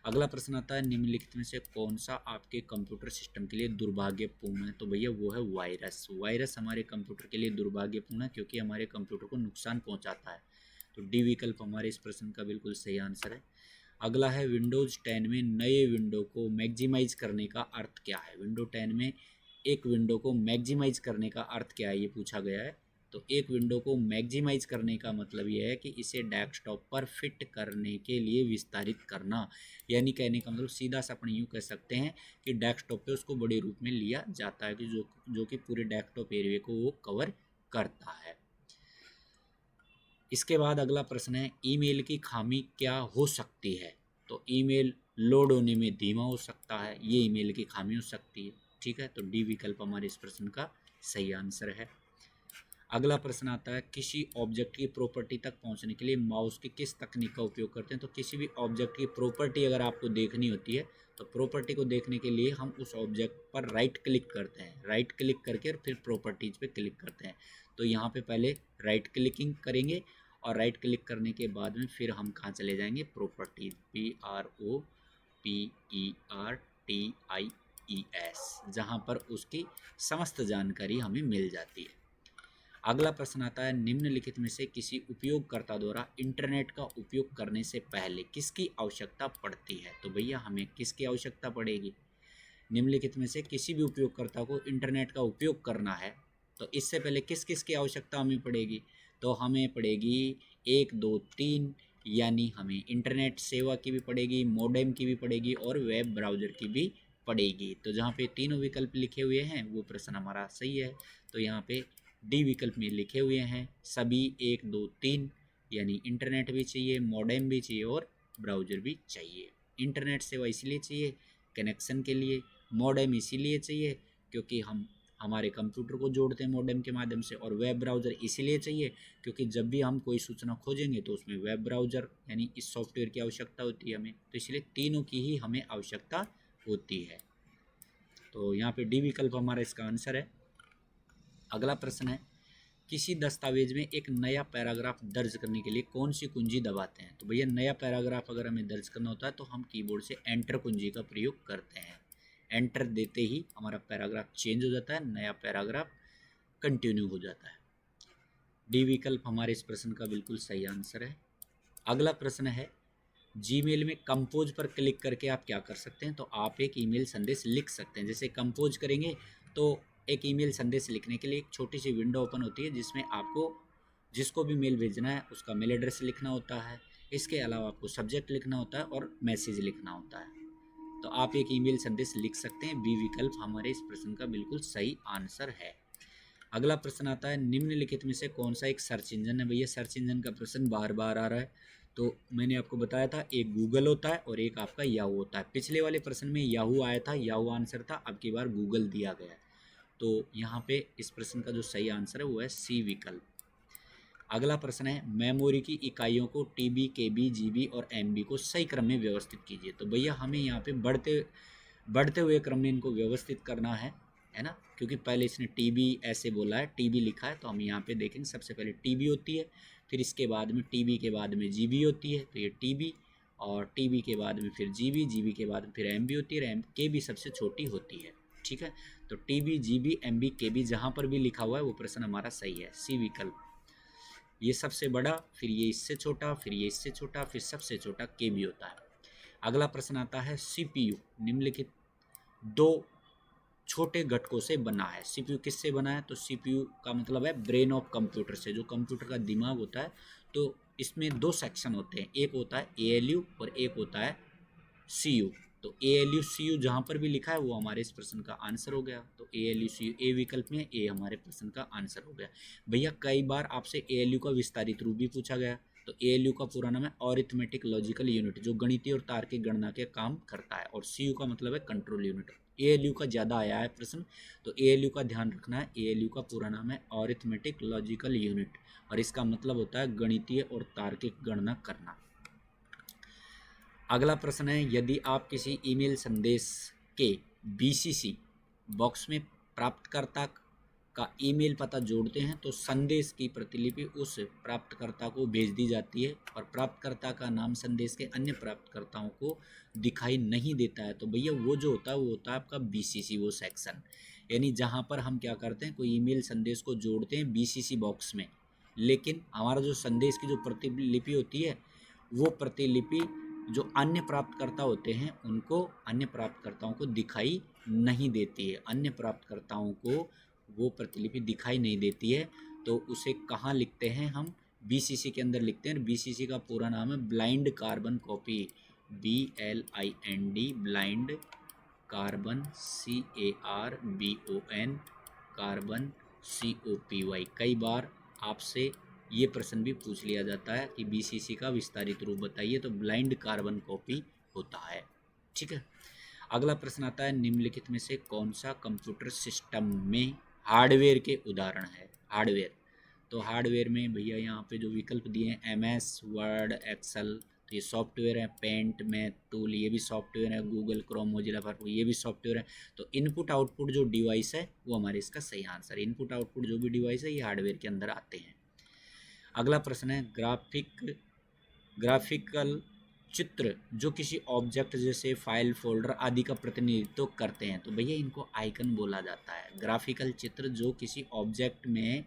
अगला प्रश्न आता है, निम्नलिखित में से कौन सा आपके कंप्यूटर सिस्टम के लिए दुर्भाग्यपूर्ण है, तो भैया वो है वायरस। वायरस हमारे कंप्यूटर के लिए दुर्भाग्यपूर्ण है क्योंकि हमारे कंप्यूटर को नुकसान पहुंचाता है। तो डी विकल्प हमारे इस प्रश्न का बिल्कुल सही आंसर है। अगला है, विंडोज़ 10 में नए विंडो को मैक्सिमाइज करने का अर्थ क्या है। विंडो 10 में एक विंडो को मैक्सिमाइज करने का अर्थ क्या है, ये पूछा गया है। तो एक विंडो को मैक्सिमाइज करने का मतलब यह है कि इसे डेस्कटॉप पर फिट करने के लिए विस्तारित करना। यानी कहने का मतलब सीधा सा अपन यूँ कह सकते हैं कि डेस्कटॉप पे उसको बड़े रूप में लिया जाता है कि जो कि पूरे डेस्कटॉप एरिया को वो कवर करता है। इसके बाद अगला प्रश्न है, ईमेल की खामी क्या हो सकती है। तो ईमेल लोड होने में धीमा हो सकता है, ये ईमेल की खामी हो सकती है। ठीक है, तो डी विकल्प हमारे इस प्रश्न का सही आंसर है। अगला प्रश्न आता है, किसी ऑब्जेक्ट की प्रॉपर्टी तक पहुंचने के लिए माउस की किस तकनीक का उपयोग करते हैं। तो किसी भी ऑब्जेक्ट की प्रॉपर्टी अगर आपको देखनी होती है तो प्रॉपर्टी को देखने के लिए हम उस ऑब्जेक्ट पर राइट क्लिक करते हैं। राइट क्लिक करके और फिर प्रॉपर्टीज पे क्लिक करते हैं। तो यहाँ पे पहले राइट क्लिकिंग करेंगे और राइट क्लिक करने के बाद में फिर हम कहाँ चले जाएंगे, प्रॉपर्टीज, PROPERTIES, जहाँ पर उसकी समस्त जानकारी हमें मिल जाती है। अगला प्रश्न आता है, निम्नलिखित में से किसी उपयोगकर्ता द्वारा इंटरनेट का उपयोग करने से पहले किसकी आवश्यकता पड़ती है। तो भैया हमें किसकी आवश्यकता पड़ेगी, निम्नलिखित में से किसी भी उपयोगकर्ता को इंटरनेट का उपयोग करना है तो इससे पहले किस किस की आवश्यकता हमें पड़ेगी। तो हमें पड़ेगी 1 2 3, यानी हमें इंटरनेट सेवा की भी पड़ेगी, मॉडेम की भी पड़ेगी और वेब ब्राउज़र की भी पड़ेगी। तो जहाँ पे तीनों विकल्प लिखे हुए हैं वो प्रश्न हमारा सही है। तो यहाँ पे डी विकल्प में लिखे हुए हैं सभी 1 2 3, यानी इंटरनेट भी चाहिए, मॉडेम भी चाहिए और ब्राउज़र भी चाहिए। इंटरनेट सेवा इसलिए चाहिए कनेक्शन के लिए, मॉडेम इसीलिए चाहिए क्योंकि हम हमारे कंप्यूटर को जोड़ते हैं मॉडेम के माध्यम से, और वेब ब्राउज़र इसीलिए चाहिए क्योंकि जब भी हम कोई सूचना खोजेंगे तो उसमें वेब ब्राउज़र यानी इस सॉफ्टवेयर की आवश्यकता होती है हमें। तो इसलिए तीनों की ही हमें आवश्यकता होती है। तो यहाँ पे डी विकल्प हमारा इसका आंसर है। अगला प्रश्न है, किसी दस्तावेज में एक नया पैराग्राफ दर्ज करने के लिए कौन सी कुंजी दबाते हैं? तो भैया नया पैराग्राफ अगर हमें दर्ज करना होता है तो हम कीबोर्ड से एंटर कुंजी का प्रयोग करते हैं। एंटर देते ही हमारा पैराग्राफ चेंज हो जाता है, नया पैराग्राफ कंटिन्यू हो जाता है। डी विकल्प हमारे इस प्रश्न का बिल्कुल सही आंसर है। अगला प्रश्न है, जीमेल में कंपोज पर क्लिक करके आप क्या कर सकते हैं? तो आप एक ईमेल संदेश लिख सकते हैं। जैसे कंपोज करेंगे तो एक ईमेल संदेश लिखने के लिए एक छोटी सी विंडो ओपन होती है जिसमें आपको जिसको भी मेल भेजना है उसका मेल एड्रेस लिखना होता है। इसके अलावा आपको सब्जेक्ट लिखना होता है और मैसेज लिखना होता है। तो आप एक ईमेल संदेश लिख सकते हैं। बी विकल्प हमारे इस प्रश्न का बिल्कुल सही आंसर है। अगला प्रश्न आता है, निम्नलिखित में से कौन सा एक सर्च इंजन है? भैया सर्च इंजन का प्रश्न बार बार आ रहा है। तो मैंने आपको बताया था एक गूगल होता है और एक आपका याहू होता है। पिछले वाले प्रश्न में याहू आया था, याहू आंसर था, अब की बार गूगल दिया गया है। तो यहाँ पे इस प्रश्न का जो सही आंसर है वो है सी विकल्प। अगला प्रश्न है, मेमोरी की इकाइयों को टीबी, केबी, जीबी और एमबी को सही क्रम में व्यवस्थित कीजिए। तो भैया हमें यहाँ पे बढ़ते हुए क्रम में इनको व्यवस्थित करना है ना, क्योंकि पहले इसने टीबी ऐसे बोला है, टीबी लिखा है, तो हम यहाँ पे देखेंगे सबसे पहले टीबी होती है, फिर इसके बाद में टीबी के बाद में जीबी होती है, तो ये टीबी, और टीबी के बाद में फिर जीबी, जीबी के बाद में फिर एमबी होती है, केबी सबसे छोटी होती है। ठीक है, तो टीबी, जीबी, एमबी, केबी जहाँ पर भी लिखा हुआ है वो प्रश्न हमारा सही है, सी विकल्प। ये सबसे बड़ा, फिर ये इससे छोटा, फिर ये इससे छोटा, फिर सबसे छोटा केबी होता है। अगला प्रश्न आता है, सीपीयू निम्नलिखित दो छोटे घटकों से बना है। सीपीयू किससे बना है? तो सीपीयू का मतलब है ब्रेन ऑफ कंप्यूटर से, जो कंप्यूटर का दिमाग होता है। तो इसमें दो सेक्शन होते हैं, एक होता है एएलयू और एक होता है सीयू। तो एएलयू सीयू जहाँ पर भी लिखा है वो हमारे इस प्रश्न का आंसर हो गया। तो एएलयू सीयू ए विकल्प में ए हमारे प्रश्न का आंसर हो गया। भैया कई बार आपसे एएलयू का विस्तारित रूप भी पूछा गया। तो एएलयू का पूरा नाम है अरिथमेटिक लॉजिकल यूनिट, जो गणितीय और तार्किक गणना के काम करता है। और सीयू का मतलब है कंट्रोल यूनिट। एएलयू का ज़्यादा आया है प्रश्न, तो एएलयू का ध्यान रखना है। एएलयू का पूरा नाम है अरिथमेटिक लॉजिकल यूनिट और इसका मतलब होता है गणितीय और तार्किक गणना करना। अगला प्रश्न है, यदि आप किसी ईमेल संदेश के बीसीसी बॉक्स में प्राप्तकर्ता का ईमेल पता जोड़ते हैं तो संदेश की प्रतिलिपि उस प्राप्तकर्ता को भेज दी जाती है और प्राप्तकर्ता का नाम संदेश के अन्य प्राप्तकर्ताओं को दिखाई नहीं देता है। तो भैया वो जो होता है वो होता है आपका बीसीसी, वो सेक्शन, यानी जहाँ पर हम क्या करते हैं, कोई ईमेल संदेश को जोड़ते हैं बीसीसी बॉक्स में, लेकिन हमारा जो संदेश की जो प्रतिलिपि होती है वो प्रतिलिपि जो अन्य प्राप्तकर्ता होते हैं उनको, अन्य प्राप्तकर्ताओं को दिखाई नहीं देती है। अन्य प्राप्तकर्ताओं को वो प्रतिलिपि दिखाई नहीं देती है। तो उसे कहाँ लिखते हैं हम? बीसीसी के अंदर लिखते हैं। बीसीसी का पूरा नाम है blind carbon copy, BLIND, blind carbon, CARBON, carbon COPY। कई बार आपसे ये प्रश्न भी पूछ लिया जाता है कि बीसीसी का विस्तारित रूप बताइए, तो ब्लाइंड कार्बन कॉपी होता है। ठीक है, अगला प्रश्न आता है, निम्नलिखित में से कौन सा कंप्यूटर सिस्टम में हार्डवेयर के उदाहरण है? हार्डवेयर, तो हार्डवेयर में भैया यहाँ पे जो विकल्प दिए हैं, MS वर्ड, एक्सेल, तो ये सॉफ्टवेयर है। पेंट, मैथ टूल, ये भी सॉफ्टवेयर है। गूगल क्रोम, मोजिला फायरफॉक्स, ये भी सॉफ्टवेयर है। तो इनपुट आउटपुट जो डिवाइस है वो हमारे इसका सही आंसर है। इनपुट आउटपुट जो भी डिवाइस है ये हार्डवेयर के अंदर आते हैं। अगला प्रश्न है, ग्राफिकल चित्र जो किसी ऑब्जेक्ट जैसे फाइल, फोल्डर आदि का प्रतिनिधित्व करते हैं। तो भैया इनको आइकन बोला जाता है। ग्राफिकल चित्र जो किसी ऑब्जेक्ट में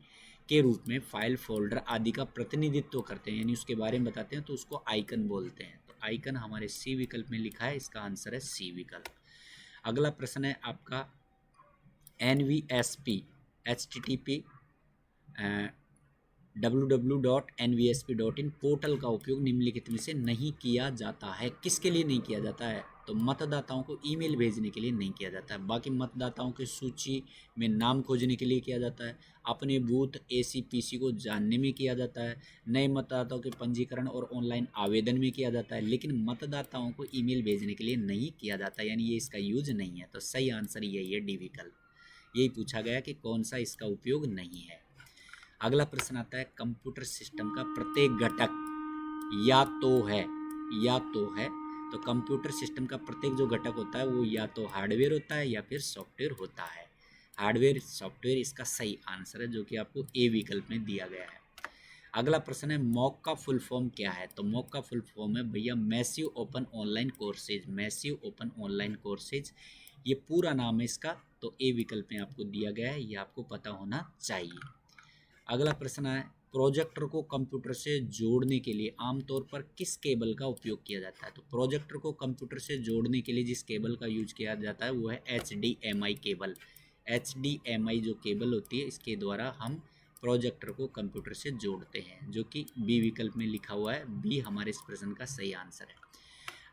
के रूप में फाइल, फोल्डर आदि का प्रतिनिधित्व करते हैं, यानी उसके बारे में बताते हैं, तो उसको आइकन बोलते हैं। तो आइकन हमारे सी विकल्प में लिखा है, इसका आंसर है सी विकल्प। अगला प्रश्न है आपका, NVSP HTTP www.nvsp.in पोर्टल का उपयोग निम्नलिखित में से नहीं किया जाता है। किसके लिए नहीं किया जाता है? तो मतदाताओं को ईमेल भेजने के लिए नहीं किया जाता है। बाकी मतदाताओं की सूची में नाम खोजने के लिए किया जाता है। अपने बूथ ACPC को जानने में किया जाता है। नए मतदाताओं के पंजीकरण और ऑनलाइन आवेदन में किया जाता है। लेकिन मतदाताओं को ईमेल भेजने के लिए नहीं किया जाता, यानी ये इसका यूज नहीं है। तो सही आंसर यही है, डी विकल्प। यही पूछा गया कि कौन सा इसका उपयोग नहीं है। अगला प्रश्न आता है, कंप्यूटर सिस्टम का प्रत्येक घटक या तो है तो कंप्यूटर सिस्टम का प्रत्येक जो घटक होता है वो या तो हार्डवेयर होता है या फिर सॉफ्टवेयर होता है। हार्डवेयर सॉफ्टवेयर इसका सही आंसर है, जो कि आपको ए विकल्प में दिया गया है। अगला प्रश्न है मॉक का फुल फॉर्म क्या है? तो मॉक का फुल फॉर्म है भैया massive open online courses. Massive open online courses ये पूरा नाम है इसका। तो ए विकल्प में आपको दिया गया है, ये आपको पता होना चाहिए। अगला प्रश्न है प्रोजेक्टर को कंप्यूटर से जोड़ने के लिए आमतौर पर किस केबल का उपयोग किया जाता है? तो प्रोजेक्टर को कंप्यूटर से जोड़ने के लिए जिस केबल का यूज किया जाता है वो है HDMI केबल। HDMI जो केबल होती है इसके द्वारा हम प्रोजेक्टर को कंप्यूटर से जोड़ते हैं, जो कि बी विकल्प में लिखा हुआ है। बी हमारे इस प्रश्न का सही आंसर है।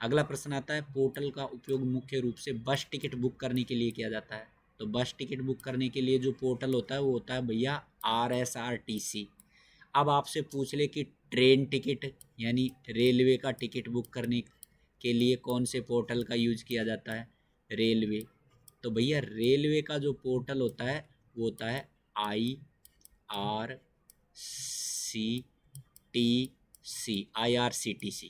अगला प्रश्न आता है पोर्टल का उपयोग मुख्य रूप से बस टिकट बुक करने के लिए किया जाता है। तो बस टिकट बुक करने के लिए जो पोर्टल होता है वो होता है भैया RSRTC। अब आपसे पूछ ले कि ट्रेन टिकट यानी रेलवे का टिकट बुक करने के लिए कौन से पोर्टल का यूज किया जाता है? रेलवे। तो भैया रेलवे का जो पोर्टल होता है वो होता है IRCTC।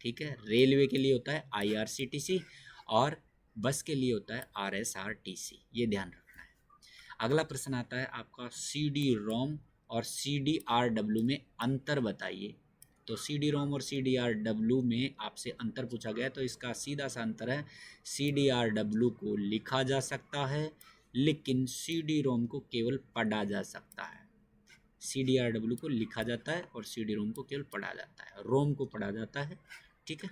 ठीक है, रेलवे के लिए होता है IRCTC और बस के लिए होता है RSRTC। ये ध्यान रखना है। अगला प्रश्न आता है आपका CD-ROM और CDRW में अंतर बताइए। तो CD-ROM और CDRW में आपसे अंतर पूछा गया, तो इसका सीधा सा अंतर है CDRW को लिखा जा सकता है लेकिन CD-ROM को केवल पढ़ा जा सकता है। CDRW को लिखा जाता है और CD-ROM को केवल पढ़ा जाता है, रोम को पढ़ा जाता है। ठीक है,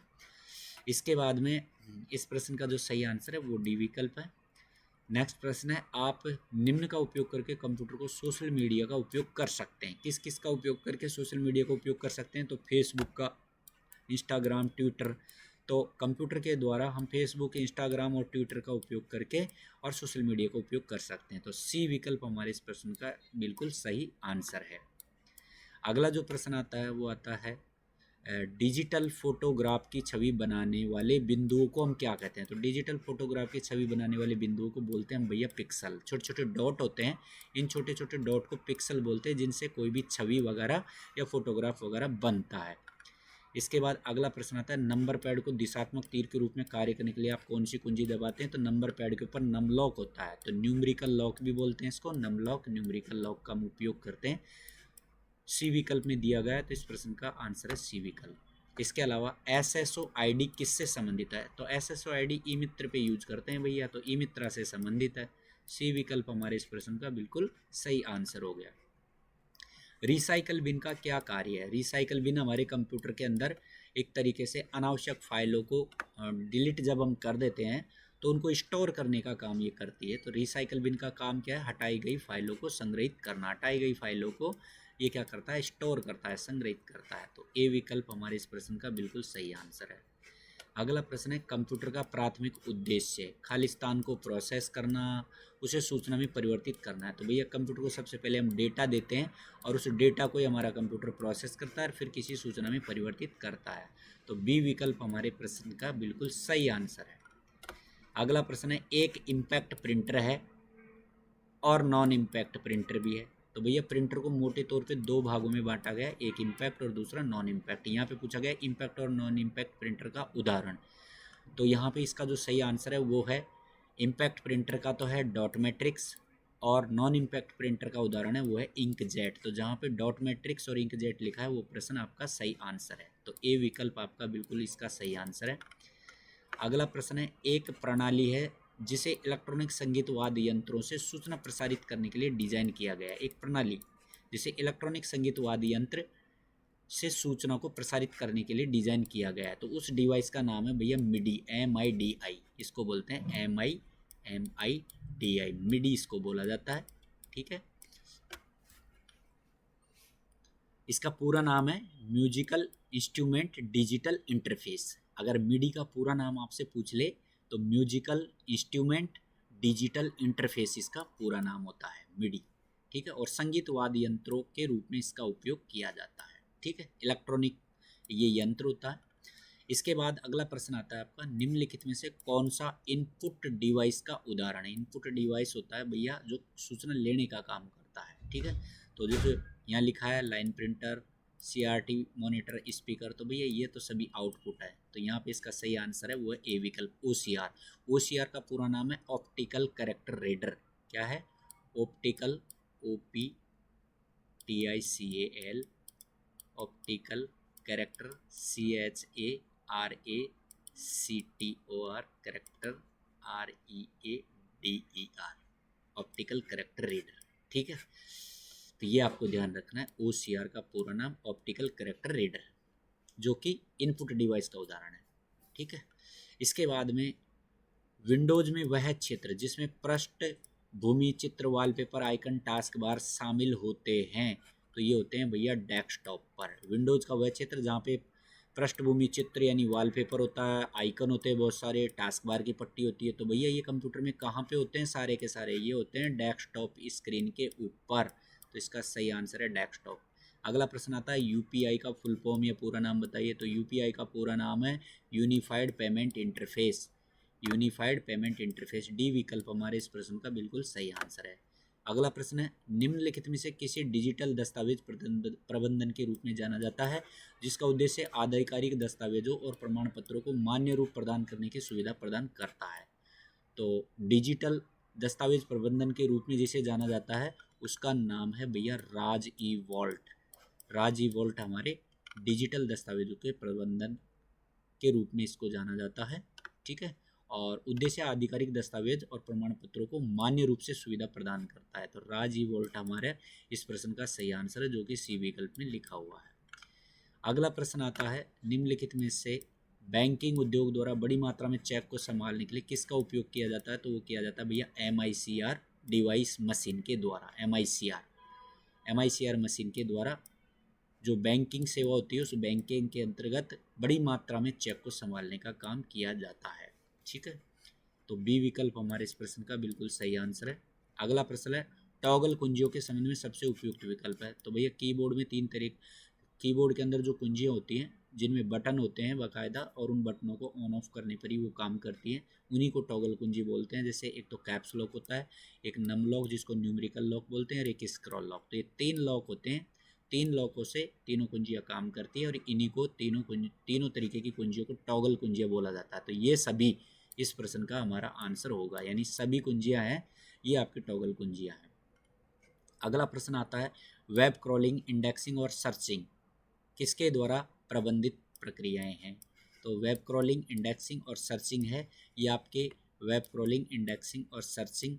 इसके बाद में इस प्रश्न का जो सही आंसर है वो डी विकल्प है। नेक्स्ट प्रश्न है आप निम्न का उपयोग करके कंप्यूटर को सोशल मीडिया का उपयोग कर सकते हैं। किस किस का उपयोग करके सोशल मीडिया का उपयोग कर सकते हैं? तो फेसबुक का, इंस्टाग्राम, ट्विटर। तो कंप्यूटर के द्वारा हम फेसबुक, इंस्टाग्राम और ट्विटर का उपयोग करके और सोशल मीडिया का उपयोग कर सकते हैं। तो सी विकल्प हमारे इस प्रश्न का बिल्कुल सही आंसर है। अगला जो प्रश्न आता है वो आता है डिजिटल फोटोग्राफ की छवि बनाने वाले बिंदुओं को हम क्या कहते हैं? तो डिजिटल फोटोग्राफ की छवि बनाने वाले बिंदुओं को बोलते हैं हम भैया पिक्सल। छोटे छोटे डॉट होते हैं, इन छोटे छोटे डॉट को पिक्सल बोलते हैं, जिनसे कोई भी छवि वगैरह या फोटोग्राफ वगैरह बनता है। इसके बाद अगला प्रश्न आता है नंबर पैड को दिशात्मक तीर के रूप में कार्य करने के लिए आप कौन सी कुंजी दबाते हैं? तो नंबर पैड के ऊपर नम लॉक होता है, तो न्यूमेरिकल लॉक भी बोलते हैं इसको, नम लॉक, न्यूमेरिकल लॉक का हम उपयोग करते हैं। सी विकल्प में दिया गया है, तो इस प्रश्न का आंसर है सी विकल्प। इसके अलावा SSO-ID किससे संबंधित है? तो SSO-ID ई मित्र पे यूज करते हैं भैया, तो ई मित्रा से संबंधित है। सी विकल्प हमारे इस प्रश्न का बिल्कुल सही आंसर हो गया। रिसाइकल बिन का क्या कार्य है? रिसाइकल बिन हमारे कंप्यूटर के अंदर एक तरीके से अनावश्यक फाइलों को डिलीट जब हम कर देते हैं तो उनको स्टोर करने का काम ये करती है। तो रिसाइकल बिन का काम क्या है? हटाई गई फाइलों को संग्रहित करना। हटाई गई फाइलों को ये क्या करता है? स्टोर करता है, संग्रहित करता है। तो ए विकल्प हमारे इस प्रश्न का बिल्कुल सही आंसर है। अगला प्रश्न है कंप्यूटर का प्राथमिक उद्देश्य खालिस्तान को प्रोसेस करना, उसे सूचना में परिवर्तित करना है। तो भैया कंप्यूटर को सबसे पहले हम डेटा देते हैं और उस डेटा को ही हमारा कंप्यूटर प्रोसेस करता है और फिर किसी सूचना में परिवर्तित करता है। तो बी विकल्प हमारे प्रश्न का बिल्कुल सही आंसर है। अगला प्रश्न है एक इम्पैक्ट प्रिंटर है और नॉन इम्पैक्ट प्रिंटर भी है। तो भैया प्रिंटर को मोटे तौर पे दो भागों में बांटा गया है, एक इम्पैक्ट और दूसरा नॉन इम्पैक्ट। यहाँ पे पूछा गया इम्पैक्ट और नॉन इम्पैक्ट प्रिंटर का उदाहरण। तो यहाँ पे इसका जो सही आंसर है वो है इम्पैक्ट प्रिंटर का तो है डॉट मैट्रिक्स और नॉन इम्पैक्ट प्रिंटर का उदाहरण है वो है इंकजेट। तो जहाँ पे डॉट मैट्रिक्स और इंकजेट लिखा है वो प्रश्न आपका सही आंसर है। तो ए विकल्प आपका बिल्कुल इसका सही आंसर है। अगला प्रश्न है एक प्रणाली है जिसे इलेक्ट्रॉनिक संगीत वाद्य यंत्रों से सूचना प्रसारित करने के लिए डिजाइन किया गया है। एक प्रणाली जिसे इलेक्ट्रॉनिक संगीत वाद्य यंत्र से सूचना को प्रसारित करने के लिए डिजाइन किया गया है, तो उस डिवाइस का नाम है भैया मिडी, MIDI। इसको बोलते हैं MIDI, मिडी इसको बोला जाता है। ठीक है, इसका पूरा नाम है म्यूजिकल इंस्ट्रूमेंट डिजिटल इंटरफेस। अगर मिडी का पूरा नाम आपसे पूछ ले तो म्यूजिकल इंस्ट्रूमेंट डिजिटल इंटरफेस इसका पूरा नाम होता है मिडी। ठीक है, और संगीत वाद्य यंत्रों के रूप में इसका उपयोग किया जाता है। ठीक है, इलेक्ट्रॉनिक ये यंत्र होता है। इसके बाद अगला प्रश्न आता है आपका निम्नलिखित में से कौन सा इनपुट डिवाइस का उदाहरण है? इनपुट डिवाइस होता है भैया जो सूचना लेने का काम करता है। ठीक है, तो जैसे यहाँ लिखा है line printer, CRT monitor speaker, तो भैया ये तो सभी आउटपुट है। तो यहाँ पे इसका सही आंसर है वो है ए विकल्प OCR। OCR का पूरा नाम है ऑप्टिकल कैरेक्टर रीडर। क्या है? Optical, OPTICAL, optical character CHARACTOR, character READER, optical character reader. ठीक है, तो ये आपको ध्यान रखना है, OCR का पूरा नाम ऑप्टिकल कैरेक्टर रीडर, जो कि इनपुट डिवाइस का उदाहरण है। ठीक है, इसके बाद में विंडोज में वह क्षेत्र जिसमें पृष्ठ भूमि, चित्र, वॉलपेपर, आइकन, टास्क बार शामिल होते हैं, तो ये होते हैं भैया डेस्कटॉप पर। विंडोज का वह क्षेत्र जहाँ पे पृष्ठभूमि, चित्र यानी वॉलपेपर होता है, आइकन होते हैं बहुत सारे, टास्क बार की पट्टी होती है, तो भैया ये कंप्यूटर में कहाँ पे होते हैं? सारे के सारे ये होते हैं डेस्कटॉप स्क्रीन के ऊपर। तो इसका सही आंसर है डेस्कटॉप। अगला प्रश्न आता है यूपीआई का फुल फॉर्म या पूरा नाम बताइए। तो यूपीआई का पूरा नाम है unified payment interface. Unified payment interface, D विकल्प हमारे इस प्रश्न का बिल्कुल सही आंसर है। अगला प्रश्न है निम्नलिखित में से किसी डिजिटल दस्तावेज प्रबंधन के रूप में जाना जाता है जिसका उद्देश्य आधिकारिक दस्तावेजों और प्रमाण पत्रों को मान्य रूप प्रदान करने की सुविधा प्रदान करता है। तो डिजिटल दस्तावेज प्रबंधन के रूप में जिसे जाना जाता है उसका नाम है भैया राज ई वॉल्ट। राज ई वॉल्ट हमारे डिजिटल दस्तावेजों के प्रबंधन के रूप में इसको जाना जाता है। ठीक है, और उद्देश्य आधिकारिक दस्तावेज और प्रमाण पत्रों को मान्य रूप से सुविधा प्रदान करता है। तो राज ई वॉल्ट हमारे इस प्रश्न का सही आंसर है, जो कि सी विकल्प में लिखा हुआ है। अगला प्रश्न आता है निम्नलिखित में से बैंकिंग उद्योग द्वारा बड़ी मात्रा में चेक को संभालने के लिए किसका उपयोग किया जाता है? तो वो किया जाता है भैया MICR डिवाइस मशीन के द्वारा। MICR मशीन के द्वारा जो बैंकिंग सेवा होती है उस बैंकिंग के अंतर्गत बड़ी मात्रा में चेक को संभालने का काम किया जाता है। ठीक है, तो बी विकल्प हमारे इस प्रश्न का बिल्कुल सही आंसर है। अगला प्रश्न है टॉगल कुंजियों के संबंध में सबसे उपयुक्त विकल्प है। तो भैया कीबोर्ड में तीन तरीके, कीबोर्ड के अंदर जो कुंजियाँ होती हैं जिनमें बटन होते हैं बाकायदा और उन बटनों को ऑन ऑफ करने पर ही वो काम करती हैं, उन्हीं को टॉगल कुंजी बोलते हैं। जैसे एक तो कैप्स लॉक होता है, एक नम लॉक जिसको न्यूमेरिकल लॉक बोलते हैं, और एक स्क्रॉल लॉक। तो ये तीन लॉक होते हैं, तीन लॉकों से तीनों कुंजियाँ काम करती है और इन्हीं को तीनों तरीके की कुंजियों को टॉगल कुंजियाँ बोला जाता है। तो ये सभी इस प्रश्न का हमारा आंसर होगा, यानी सभी कुंजियाँ हैं ये आपकी टॉगल कुंजियाँ हैं। अगला प्रश्न आता है वेब क्रॉलिंग, इंडेक्सिंग और सर्चिंग किसके द्वारा प्रबंधित प्रक्रियाएं हैं? तो वेब क्रॉलिंग, इंडेक्सिंग और सर्चिंग है, ये आपके वेब क्रॉलिंग, इंडेक्सिंग और सर्चिंग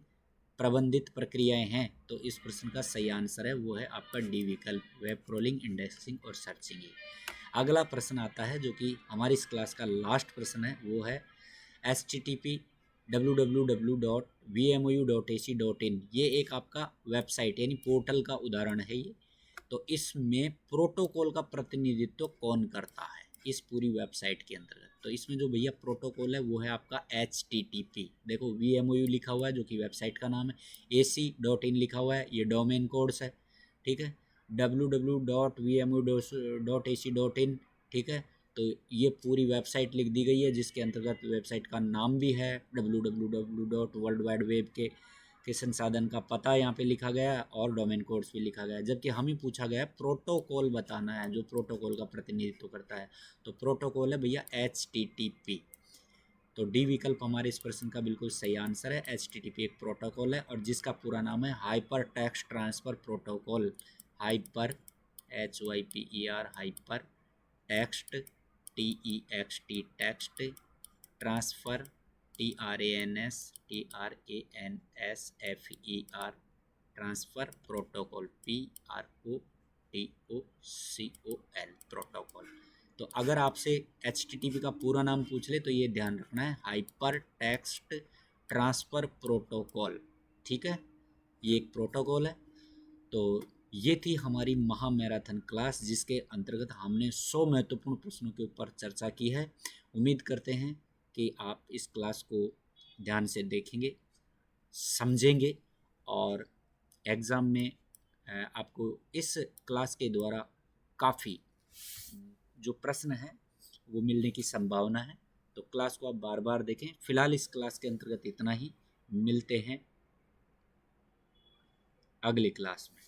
प्रबंधित प्रक्रियाएं हैं। तो इस प्रश्न का सही आंसर है वो है आपका डी विकल्प, वेब क्रॉलिंग, इंडेक्सिंग और सर्चिंग। अगला प्रश्न आता है जो कि हमारी इस क्लास का लास्ट प्रश्न है, वो है http://www.vmou.ac.in। ये एक आपका वेबसाइट यानी पोर्टल का उदाहरण है ये। तो इसमें प्रोटोकॉल का प्रतिनिधित्व कौन करता है इस पूरी वेबसाइट के अंतर्गत? तो इसमें जो भैया प्रोटोकॉल है वो है आपका HTTP। देखो VMOU लिखा हुआ है जो कि वेबसाइट का नाम है, AC.in लिखा हुआ है, ये डोमेन कोड्स है। ठीक है, www.vmou.ac.in। ठीक है, तो ये पूरी वेबसाइट लिख दी गई है जिसके अंतर्गत वेबसाइट का नाम भी है www.worldwideweb के संसाधन का पता यहाँ पे लिखा गया है और डोमेन कोड्स भी लिखा गया है। जबकि हमें पूछा गया है प्रोटोकॉल बताना है जो प्रोटोकॉल का प्रतिनिधित्व करता है, तो प्रोटोकॉल है भैया HTTP। तो डी विकल्प हमारे इस प्रश्न का बिल्कुल सही आंसर है। HTTP एक प्रोटोकॉल है और जिसका पूरा नाम है hyper text transfer protocol. Hyper HYPER hyper text TEXT text transfer TRANSFER transfer protocol PROTOCOL protocol. तो अगर आपसे HTTP का पूरा नाम पूछ ले तो ये ध्यान रखना है हाइपर टेक्स्ट ट्रांसफ़र प्रोटोकॉल। ठीक है, ये एक प्रोटोकॉल है। तो ये थी हमारी महा मैराथन क्लास जिसके अंतर्गत हमने 100 महत्वपूर्ण प्रश्नों के ऊपर चर्चा की है। उम्मीद करते हैं कि आप इस क्लास को ध्यान से देखेंगे, समझेंगे और एग्ज़ाम में आपको इस क्लास के द्वारा काफ़ी जो प्रश्न हैं वो मिलने की संभावना है। तो क्लास को आप बार बार देखें। फ़िलहाल इस क्लास के अंतर्गत इतना ही, मिलते हैं अगली क्लास में।